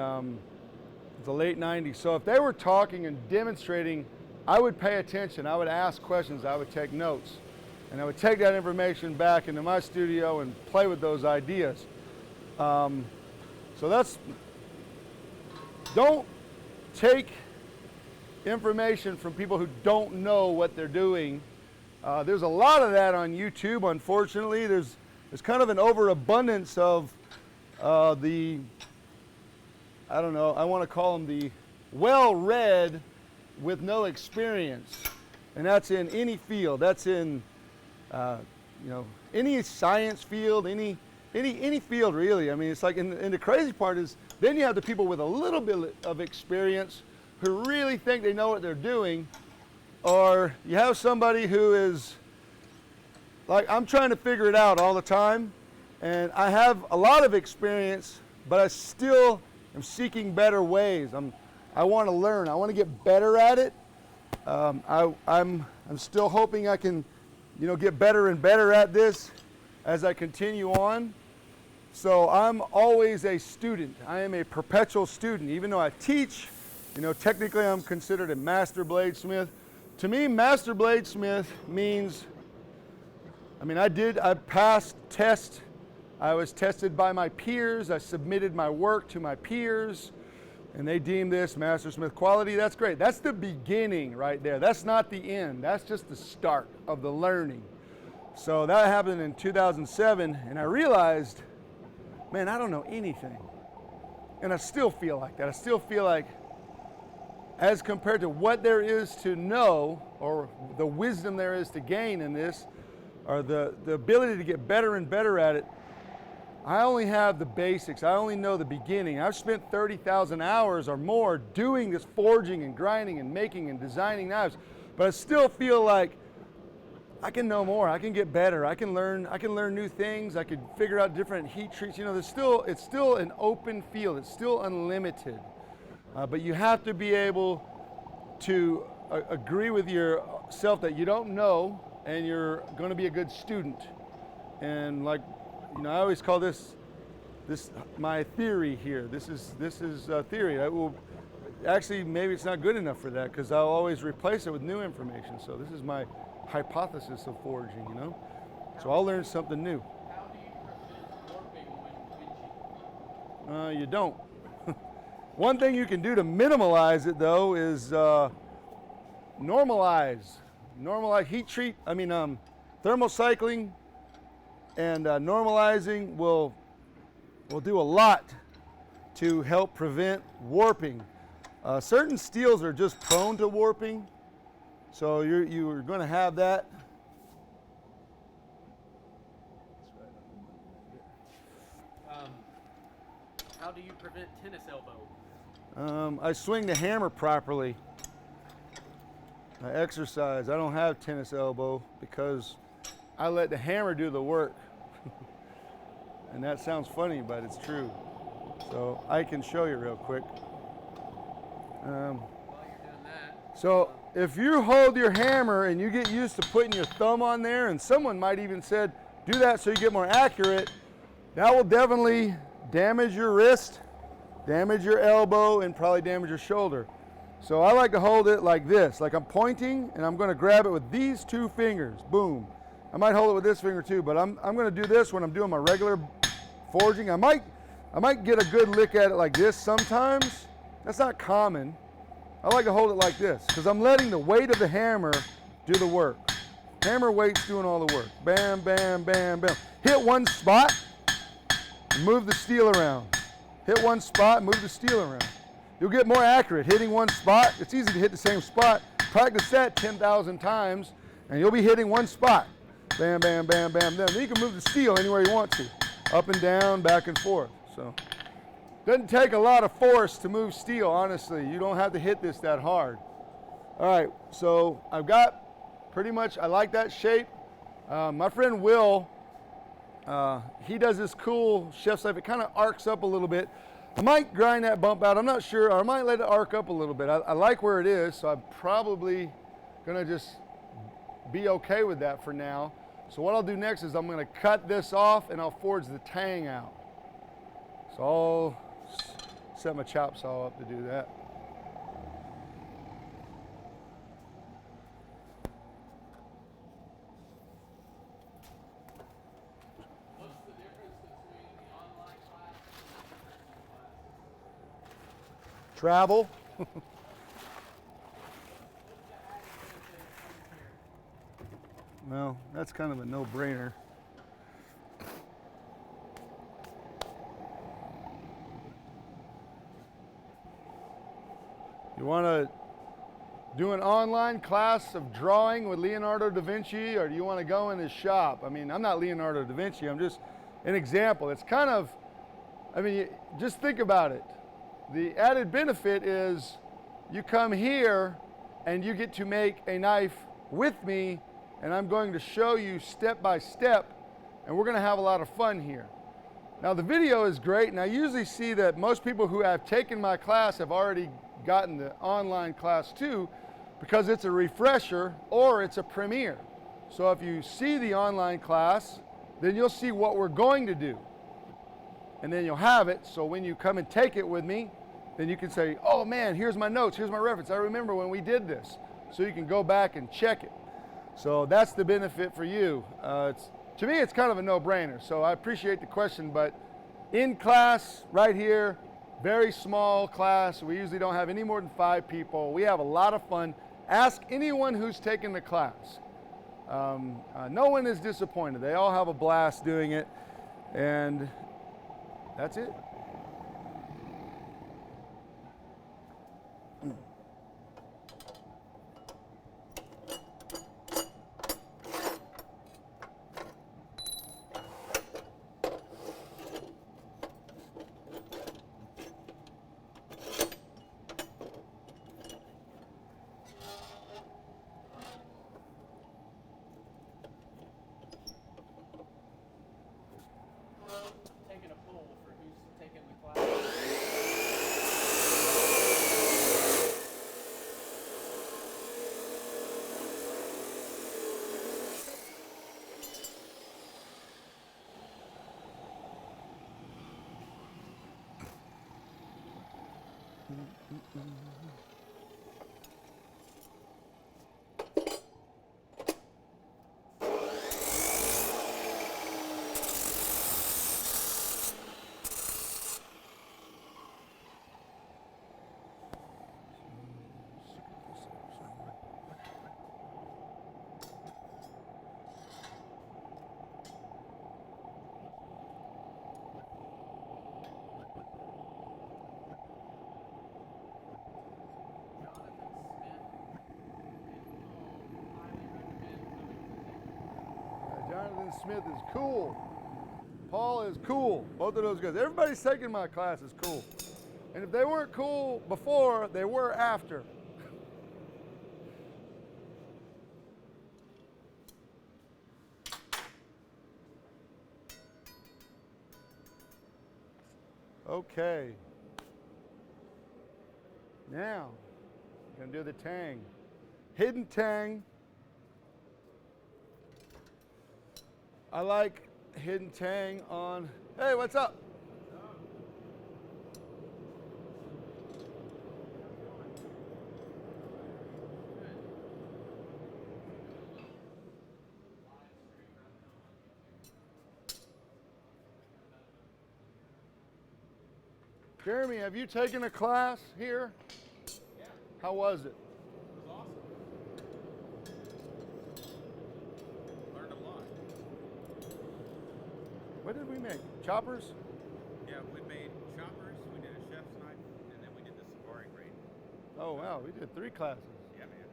the late 90s. So if they were talking and demonstrating, I would pay attention. I would ask questions. I would take notes. And I would take that information back into my studio and play with those ideas. So don't take information from people who don't know what they're doing. There's a lot of that on YouTube, unfortunately. There's kind of an overabundance of the, I don't know, I want to call them the well-read with no experience. And that's in any field. That's in, any science field, any field really. I mean, it's like, and the crazy part is, then you have the people with a little bit of experience who really think they know what they're doing, or you have somebody who is like, I'm trying to figure it out all the time, and I have a lot of experience, but I still am seeking better ways. I want to learn. I want to get better at it. I'm still hoping I can, get better and better at this as I continue on. So I'm always a student. I am a perpetual student. Even though I teach, technically I'm considered a master bladesmith. To me, master bladesmith means, I passed tests. I was tested by my peers. I submitted my work to my peers, and they deemed this mastersmith quality. That's great. That's the beginning right there. That's not the end. That's just the start of the learning. So that happened in 2007, and I realized, man, I don't know anything. And I still feel like that. I still feel like, as compared to what there is to know, or the wisdom there is to gain in this, or the ability to get better and better at it, I only have the basics. I only know the beginning. I've spent 30,000 hours or more doing this forging and grinding and making and designing knives, but I still feel like I can know more. I can get better. I can learn new things. I could figure out different heat treats. It's still an open field. It's still unlimited. But you have to be able to agree with yourself that you don't know, and you're going to be a good student. And I always call this my theory here. This is theory. Actually, maybe it's not good enough for that, because I'll always replace it with new information. So this is my hypothesis of forging, So I'll learn something new. How do you prevent warping when cheating? You don't. One thing you can do to minimalize it, though, is normalize heat treat. Thermal cycling and normalizing will do a lot to help prevent warping. Certain steels are just prone to warping, so you're going to have that. How do you prevent tennis elbow? I swing the hammer properly. I exercise. I don't have tennis elbow because I let the hammer do the work. And that sounds funny, but it's true. So I can show you real quick. While you're doing that. So if you hold your hammer and you get used to putting your thumb on there, and someone might even said, do that so you get more accurate, that will definitely damage your wrist, damage your elbow, and probably damage your shoulder. So I like to hold it like this, like I'm pointing, and I'm going to grab it with these two fingers. Boom. I might hold it with this finger too, but I'm going to do this when I'm doing my regular forging. I might get a good lick at it like this sometimes. That's not common. I like to hold it like this because I'm letting the weight of the hammer do the work. Hammer weight's doing all the work. Bam, bam, bam, bam. Hit one spot, move the steel around. Hit one spot, move the steel around. You'll get more accurate hitting one spot. It's easy to hit the same spot. Practice that 10,000 times, and you'll be hitting one spot. Bam, bam, bam, bam, bam. Then you can move the steel anywhere you want to. Up and down, back and forth. So, doesn't take a lot of force to move steel, honestly. You don't have to hit this that hard. All right, so I've got pretty much, I like that shape. My friend Will, he does this cool chef's knife. It kind of arcs up a little bit. I might grind that bump out, I'm not sure, or I might let it arc up a little bit. I like where it is, so I'm probably gonna just be okay with that for now. So what I'll do next is I'm gonna cut this off and I'll forge the tang out. So I'll set my chop saw up to do that. What's the difference between the online class and the in-person class? Travel. Well, that's kind of a no-brainer. You want to do an online class of drawing with Leonardo da Vinci, or do you want to go in his shop? I mean, I'm not Leonardo da Vinci, I'm just an example. It's kind of, I mean, just think about it. The added benefit is you come here and you get to make a knife with me, and I'm going to show you step by step, and we're going to have a lot of fun here. Now, the video is great, and I usually see that most people who have taken my class have already gotten the online class too, because it's a refresher or it's a premiere. So if you see the online class, then you'll see what we're going to do. And then you'll have it, so when you come and take it with me, then you can say, oh man, here's my notes, here's my reference, I remember when we did this. So you can go back and check it. So that's the benefit for you. To me, it's kind of a no-brainer, so I appreciate the question, but in class, right here, very small class. We usually don't have any more than 5 people. We have a lot of fun. Ask anyone who's taken the class. No one is disappointed. They all have a blast doing it, and that's it. Taking a poll for who's taking the class. Jonathan Smith is cool. Paul is cool. Both of those guys. Everybody's taking my class is cool. And if they weren't cool before, they were after. Okay. Now, we're going to do the tang. Hidden tang. I like hidden tang on, hey, what's up? Jeremy, have you taken a class here? Yeah. How was it? It was awesome. Learned a lot. What did we make? Choppers? Yeah, we made choppers, we did a chef's knife, and then we did the safari grade. Oh, wow, we did 3 classes. Yeah, man.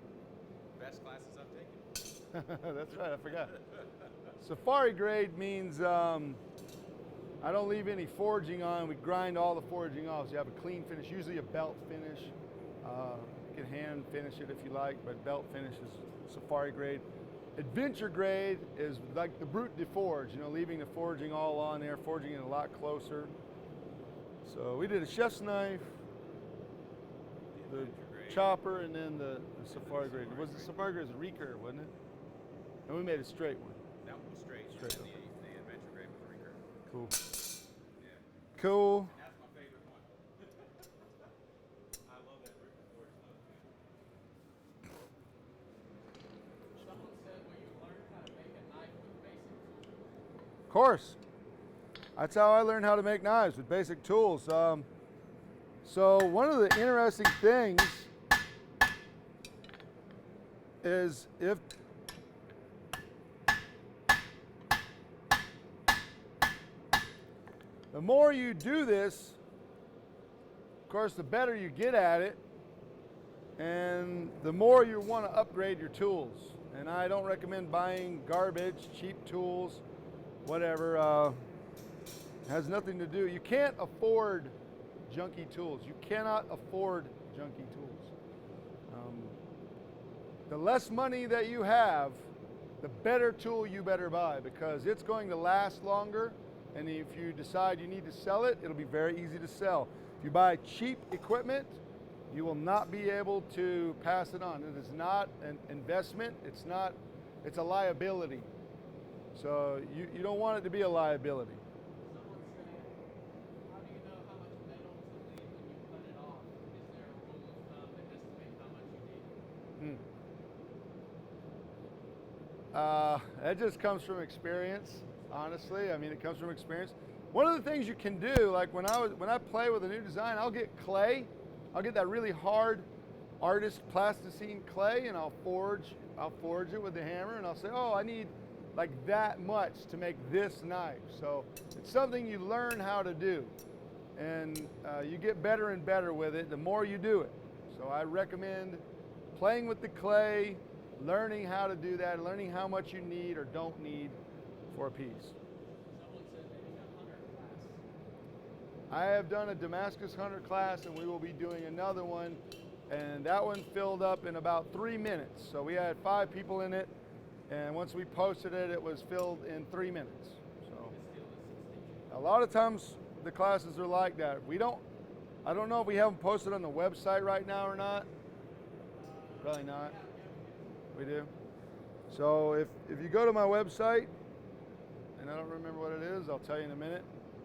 Best classes I've taken. That's right, I forgot. Safari grade means I don't leave any forging on. We grind all the forging off, so you have a clean finish, usually a belt finish. You can hand finish it if you like, but belt finish is safari grade. Adventure grade is like the brute de forge, you know, leaving the forging all on there, forging it a lot closer. So we did a chef's knife, the chopper, and then the safari grade. Was the safari grade was a recurve, wasn't it? And we made a straight one. That one was straight. Straight, And okay. the adventure grade was a recurve. Cool. Yeah. Cool. And that's my favorite one. I love that brute de forge stuff, man. Someone said, will you learn how to make a knife with basic tools? Of course. That's how I learned how to make knives, with basic tools. So one of the interesting things is if The more you do this, of course, the better you get at it, and the more you want to upgrade your tools. And I don't recommend buying garbage, cheap tools, whatever. Has nothing to do. You can't afford junky tools. You cannot afford junky tools. The less money that you have, the better tool you better buy, because it's going to last longer, and if you decide you need to sell it, it'll be very easy to sell. If you buy cheap equipment, you will not be able to pass it on. It is not an investment. It's a liability. So you don't want it to be a liability. Someone said, how do you know how much metal to leave when you cut it off? Is there a rule of thumb that estimate how much you need? That just comes from experience, honestly. I mean, it comes from experience. One of the things you can do, like when I play with a new design, I'll get clay. I'll get that really hard artist plasticine clay, and I'll forge it with the hammer, and I'll say, oh, I need like that much to make this knife. So it's something you learn how to do, and you get better and better with it the more you do it. So I recommend playing with the clay, learning how to do that, learning how much you need or don't need for a piece. Someone said maybe a hunter class. I have done a Damascus hunter class, and we will be doing another one, and that one filled up in about 3 minutes. So we had 5 people in it, and once we posted it, it was filled in 3 minutes. So a lot of times the classes are like that. I don't know if we have them posted on the website right now or not. Probably not. We do. So if you go to my website, and I don't remember what it is, I'll tell you in a minute,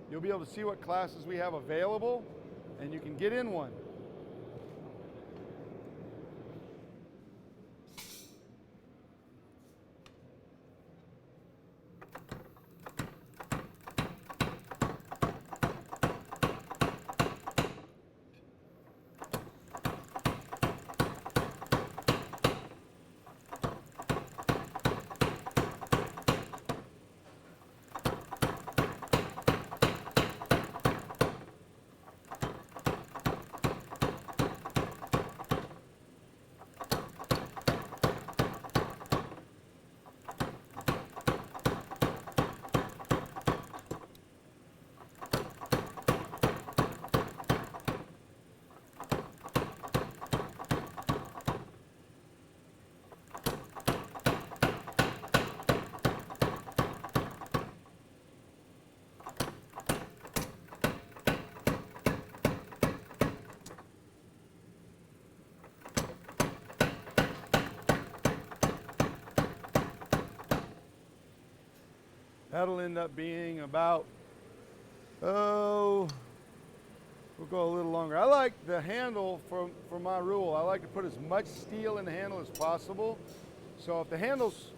you'll be able to see what classes we have available, and you can get in one. That'll end up being about, we'll go a little longer. I like the handle for my rule. I like to put as much steel in the handle as possible. So if the handle's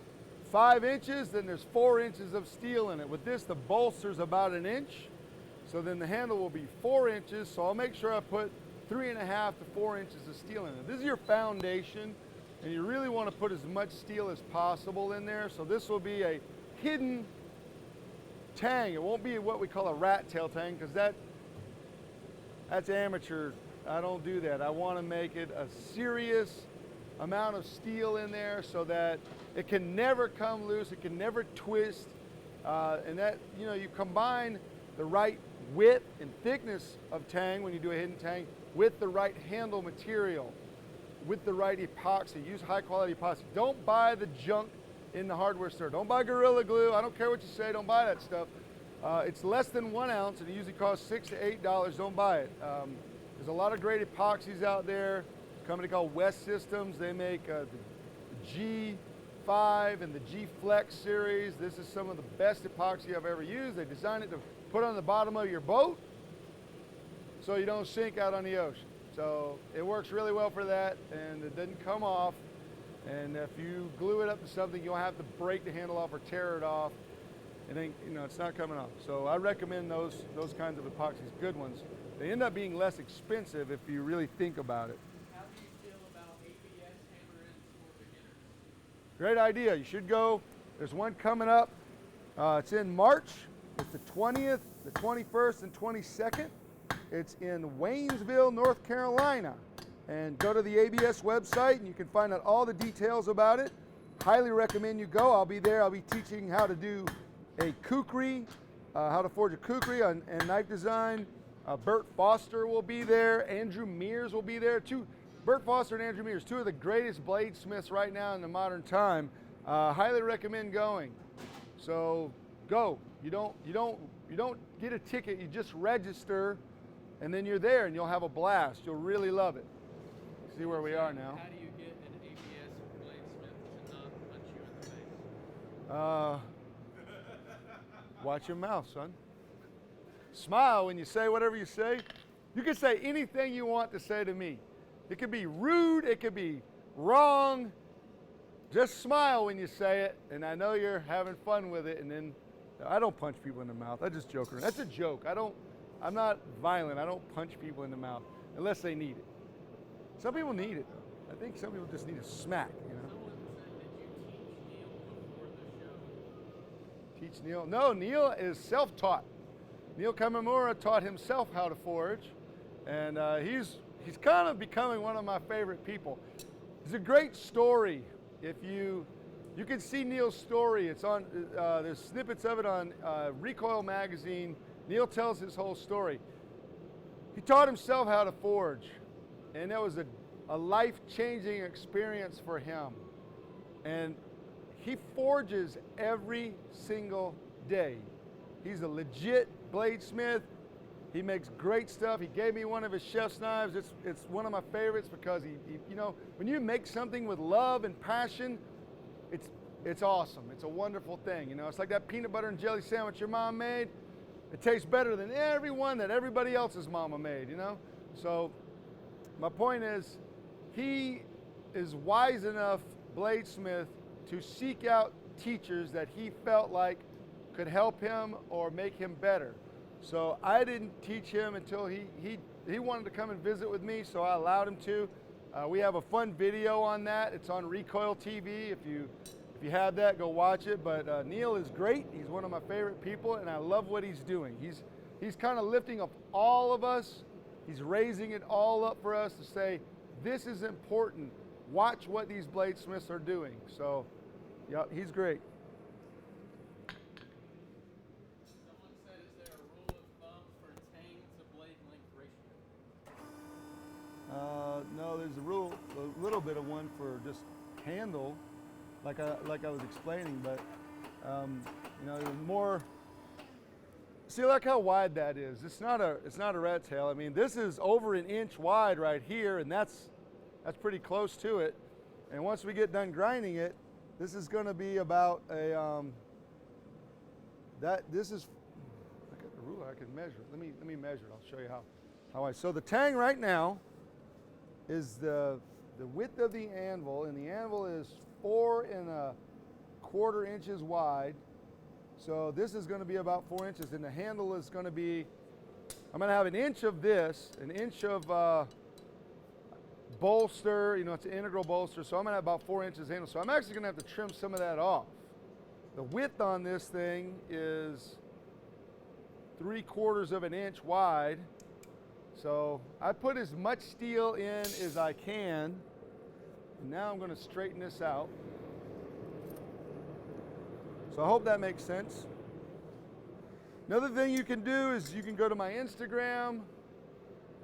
5 inches, then there's 4 inches of steel in it. With this, the bolster's about 1 inch. So then the handle will be 4 inches. So I'll make sure I put 3.5 to 4 inches of steel in it. This is your foundation, and you really want to put as much steel as possible in there. So this will be a hidden tang. It won't be what we call a rat tail tang, because that's amateur. I don't do that. I want to make it a serious amount of steel in there so that it can never come loose, it can never twist, and that, you combine the right width and thickness of tang when you do a hidden tang with the right handle material, with the right epoxy. Use high quality epoxy. Don't buy the junk in the hardware store. Don't buy Gorilla Glue. I don't care what you say, don't buy that stuff. It's less than 1 ounce, and it usually costs $6 to $8. Don't buy it. There's a lot of great epoxies out there. A company called West Systems, they make the G5 and the G Flex series. This is some of the best epoxy I've ever used. They designed it to put on the bottom of your boat so you don't sink out on the ocean. So it works really well for that, and it doesn't come off. And if you glue it up to something, you'll have to break the handle off or tear it off. It ain't, it's not coming off. So I recommend those kinds of epoxies, good ones. They end up being less expensive if you really think about it. How do you feel about ABS hammer-ins for beginners? Great idea. You should go. There's one coming up. It's in March. It's the 20th, the 21st, and 22nd. It's in Waynesville, North Carolina. And go to the ABS website and you can find out all the details about it. Highly recommend you go. I'll be there. I'll be teaching how to do a kukri, how to forge a kukri and knife design. Bert Foster will be there. Andrew Mears will be there. Bert Foster and Andrew Mears, two of the greatest bladesmiths right now in the modern time. Highly recommend going. So go. You don't get a ticket. You just register, and then you're there, and you'll have a blast. You'll really love it. See where we are now. How do you get an ABS bladesmith to not punch you in the face? Watch your mouth, son. Smile when you say whatever you say. You can say anything you want to say to me. It could be rude, it could be wrong. Just smile when you say it, and I know you're having fun with it. And then I don't punch people in the mouth. I just joke around. That's a joke. I'm not violent. I don't punch people in the mouth unless they need it. Some people need it, though. I think some people just need a smack, you know. Someone said, did you teach Neil before the show? Teach Neil? No, Neil is self-taught. Neil Kamimura taught himself how to forge, and he's kind of becoming one of my favorite people. It's a great story. If you can see Neil's story. It's on. There's snippets of it on Recoil magazine. Neil tells his whole story. He taught himself how to forge, and that was a life-changing experience for him. And he forges every single day. He's a legit bladesmith. He makes great stuff. He gave me one of his chef's knives. It's one of my favorites because he you know, when you make something with love and passion, it's awesome. It's a wonderful thing. You know, it's like that peanut butter and jelly sandwich your mom made. It tastes better than every one that everybody else's mama made, you know? So my point is, he is wise enough, bladesmith, to seek out teachers that he felt like could help him or make him better. So I didn't teach him until he wanted to come and visit with me, so I allowed him to. We have a fun video on that. It's on Recoil TV. If you have that, go watch it. But Neil is great. He's one of my favorite people, and I love what he's doing. He's kind of lifting up all of us. He's raising it all up for us to say, this is important. Watch what these bladesmiths are doing. So, yeah, he's great. Someone said, is there a rule of thumb for tang to blade length ratio? No, there's a little bit of one for just handle, like I was explaining, but you know, there's more. See, like how wide that is. It's not a rat tail. I mean, this is over an inch wide right here, and that's pretty close to it. And once we get done grinding it, this is going to be about a this is. I got the ruler. I can measure it. Let me measure it. I'll show you how wide. So the tang right now is the width of the anvil, and the anvil is 4 1/4 inches wide. So this is going to be about 4 inches, and the handle is going to be, I'm going to have an inch of this, an inch of bolster, you know, it's an integral bolster, so I'm going to have about 4 inches handle. So I'm actually going to have to trim some of that off. The width on this thing is 3/4 of an inch wide. So I put as much steel in as I can, and now I'm going to straighten this out. So I hope that makes sense. Another thing you can do is you can go to my Instagram.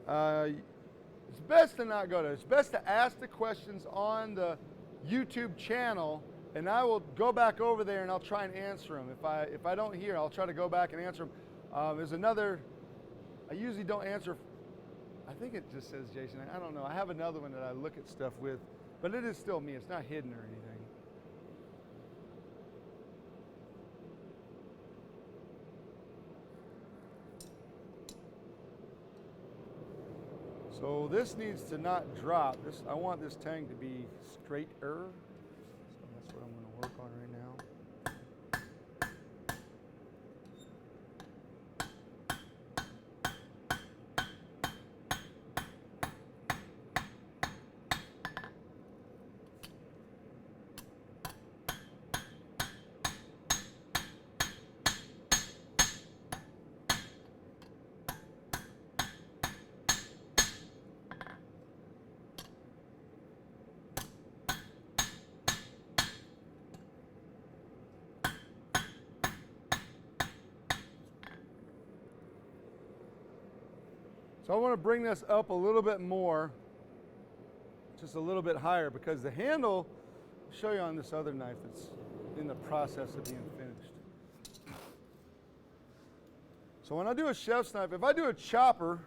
It's best to not go there. It's best to ask the questions on the YouTube channel, and I will go back over there and I'll try and answer them. If I don't hear, I'll try to go back and answer them. There's another, I usually don't answer, I think it just says Jason. I don't know. I have another one that I look at stuff with, but it is still me. It's not hidden or anything. So this needs to not drop. I want this tang to be straighter. So that's what I'm going to work on right now. So I want to bring this up a little bit more, just a little bit higher, because the handle, I'll show you on this other knife that's in the process of being finished. So when I do a chef's knife, if I do a chopper,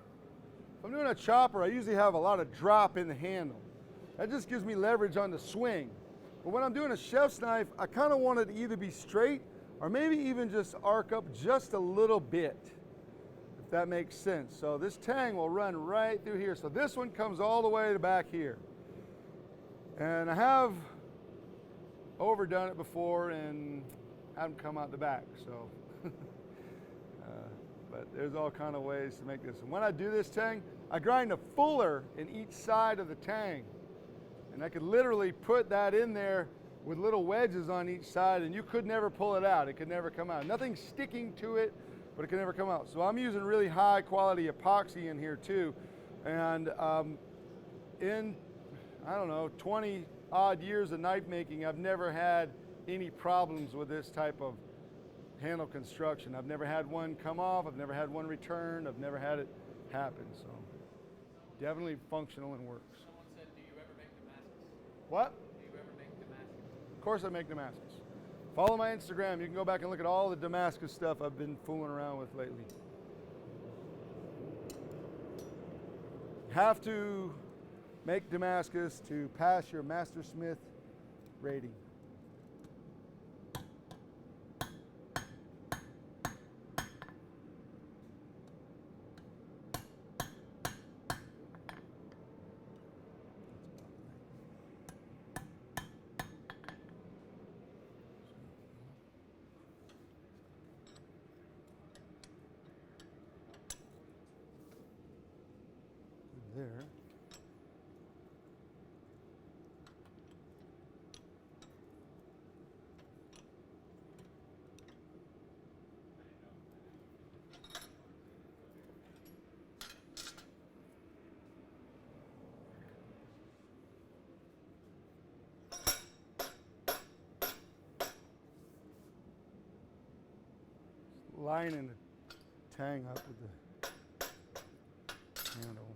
if I'm doing a chopper, I usually have a lot of drop in the handle. That just gives me leverage on the swing. But when I'm doing a chef's knife, I kind of want it to either be straight or maybe even just arc up just a little bit, if that makes sense. So this tang will run right through here. So this one comes all the way to back here. And I have overdone it before and had them come out the back. So, but there's all kind of ways to make this. And when I do this tang, I grind a fuller in each side of the tang. And I could literally put that in there with little wedges on each side, and you could never pull it out. It could never come out. Nothing's sticking to it, but it can never come out. So I'm using really high quality epoxy in here too. And in, I don't know, 20 odd years of knife making, I've never had any problems with this type of handle construction. I've never had one come off. I've never had one return. I've never had it happen. So definitely functional and works. Someone said, do you ever make Damascus? What? Do you ever make Damascus? Of course I make Damascus. Follow my Instagram. You can go back and look at all the Damascus stuff I've been fooling around with lately. Have to make Damascus to pass your Mastersmith rating. There. Lining the tang up with the handle.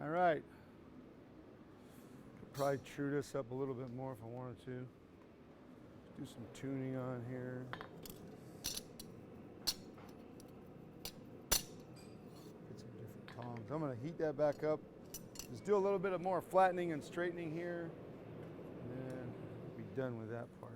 All right. Could probably true this up a little bit more if I wanted to. Do some tuning on here. Get some different tongs. I'm going to heat that back up. Just do a little bit of more flattening and straightening here. And then be done with that part.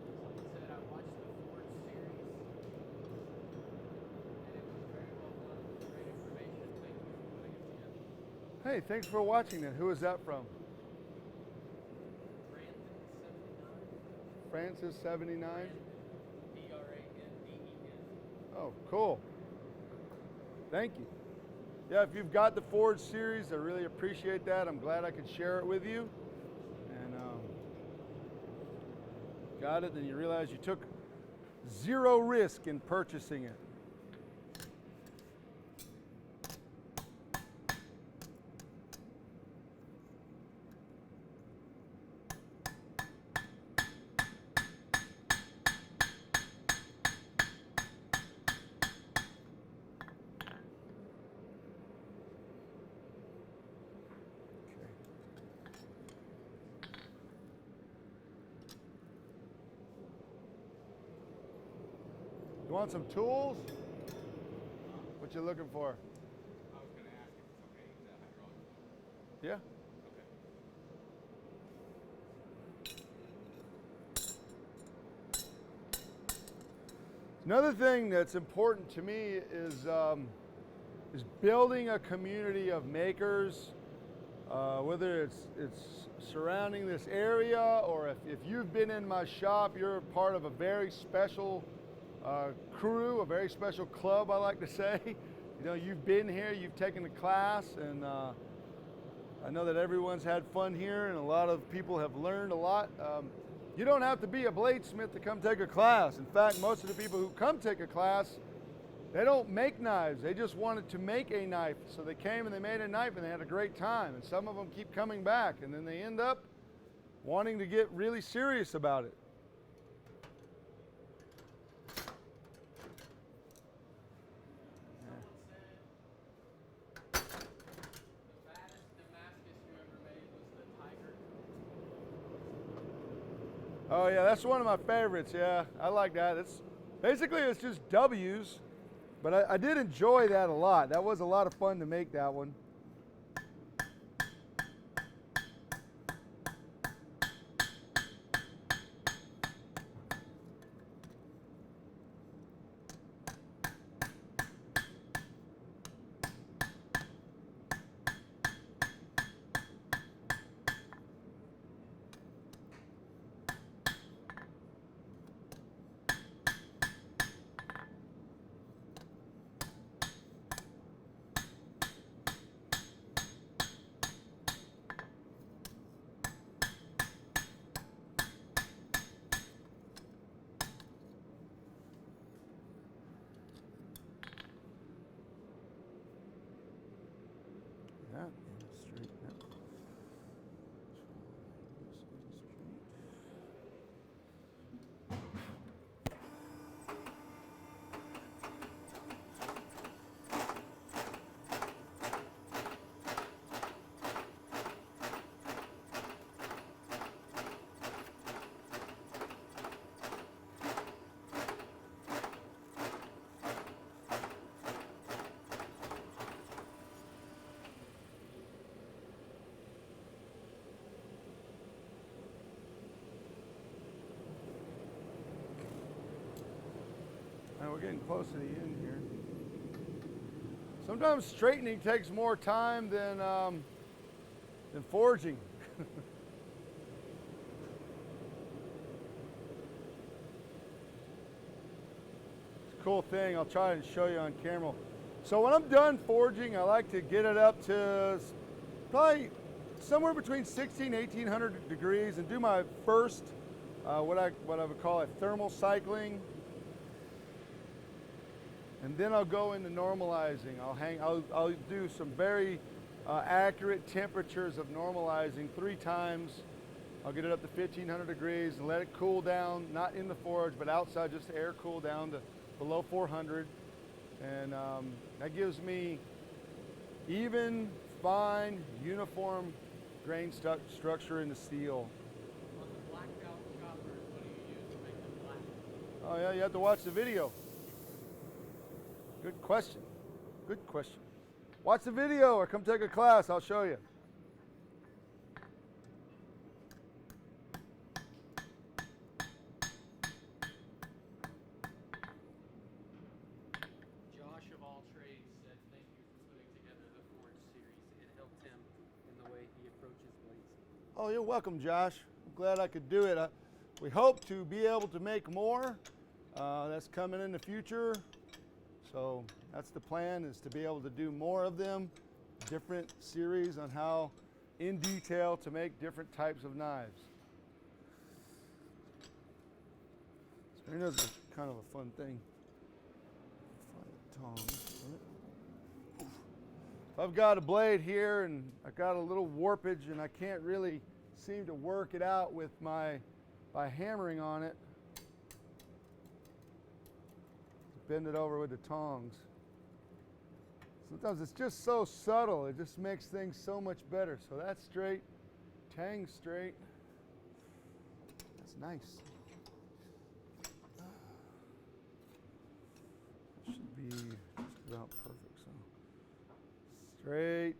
Someone said, I watched the Forge series, and it was very well done. Great information. Thank you for putting it together. Hey, thanks for watching that. Who is that from? Brandon 79. Francis 79. Brandon. Oh, cool. Thank you. Yeah, if you've got the Forge series, I really appreciate that. I'm glad I could share it with you. And got it, then you realize you took zero risk in purchasing it. You want some tools? What you looking for? I was going to ask if it's okay to use that hydraulic. Yeah. Another thing that's important to me is building a community of makers, whether it's surrounding this area or if you've been in my shop, you're part of a very special crew, a very special club, I like to say. You know, you've been here, you've taken a class, and I know that everyone's had fun here and a lot of people have learned a lot. You don't have to be a bladesmith to come take a class. In fact, most of the people who come take a class, they don't make knives. They just wanted to make a knife. So they came and they made a knife and they had a great time. And some of them keep coming back and then they end up wanting to get really serious about it. Someone said the baddest Damascus you ever made was the tiger. Oh yeah, that's one of my favorites. Yeah, I like that. It's just W's, but I did enjoy that a lot. That was a lot of fun to make that one. That and straighten it. Now we're getting close to the end here. Sometimes straightening takes more time than forging. It's a cool thing. I'll try and show you on camera. So when I'm done forging, I like to get it up to probably somewhere between 16 and 1800 degrees and do my first, what I would call a thermal cycling. And then I'll go into normalizing. I'll do some very accurate temperatures of normalizing 3 times. I'll get it up to 1500 degrees and let it cool down, not in the forge, but outside, just air cool down to below 400. And that gives me even, fine, uniform grain structure in the steel. On the black belt choppers, what do you use to make them black? Oh yeah, you have to watch the video. Good question. Good question. Watch the video or come take a class. I'll show you. Josh of all trades said thank you for putting together the Forge series. It helped him in the way he approaches blades. Oh, you're welcome, Josh. I'm glad I could do it. We hope to be able to make more. That's coming in the future. So that's the plan, is to be able to do more of them, different series on how in detail to make different types of knives. So that's kind of a fun thing. Find the tongs. If I've got a blade here and I've got a little warpage and I can't really seem to work it out with by hammering on it, bend it over with the tongs. Sometimes it's just so subtle, it just makes things so much better. So that's straight, tang straight. That's nice. It should be just about perfect. So straight.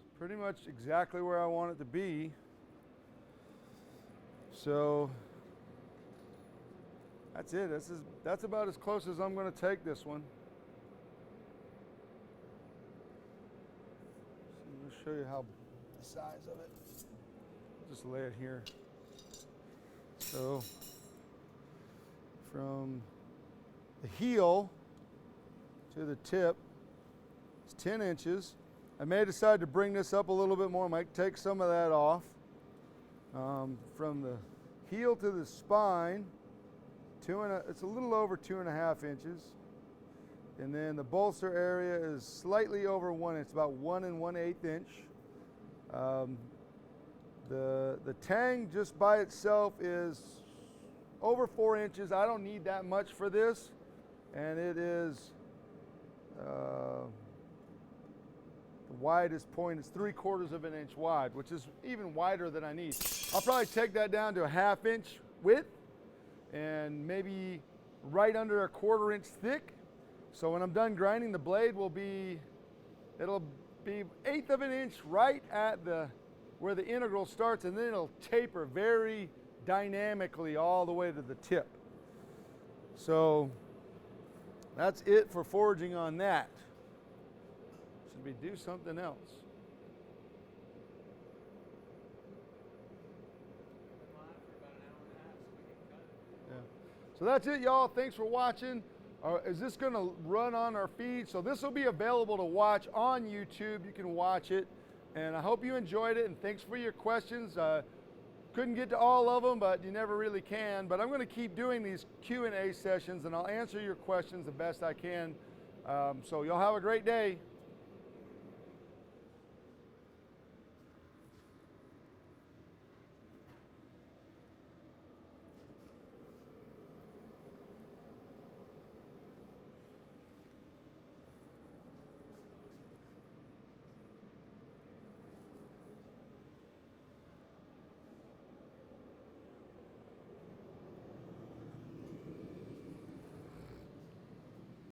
It's pretty much exactly where I want it to be. So that's it. That's about as close as I'm going to take this one. So I'll show you how the size of it. Just lay it here. So from the heel to the tip, 10 inches. I may decide to bring this up a little bit more. I might take some of that off. From the heel to the spine, it's a little over 2.5 inches. And then the bolster area is slightly over 1 inch, about 1 1/8 inch. The tang just by itself is over 4 inches. I don't need that much for this. And it is the widest point is 3/4 of an inch wide, which is even wider than I need. I'll probably take that down to a 1/2 inch width and maybe right under a 1/4 inch thick. So when I'm done grinding, the blade it'll be 1/8 of an inch right at where the integral starts, and then it'll taper very dynamically all the way to the tip. So that's it for forging on that. Should we do something else? Yeah. So that's it, y'all. Thanks for watching. Is this going to run on our feed? So this will be available to watch on YouTube. You can watch it. And I hope you enjoyed it. And thanks for your questions. Couldn't get to all of them, but you never really can. But I'm going to keep doing these Q&A sessions, and I'll answer your questions the best I can. So y'all have a great day.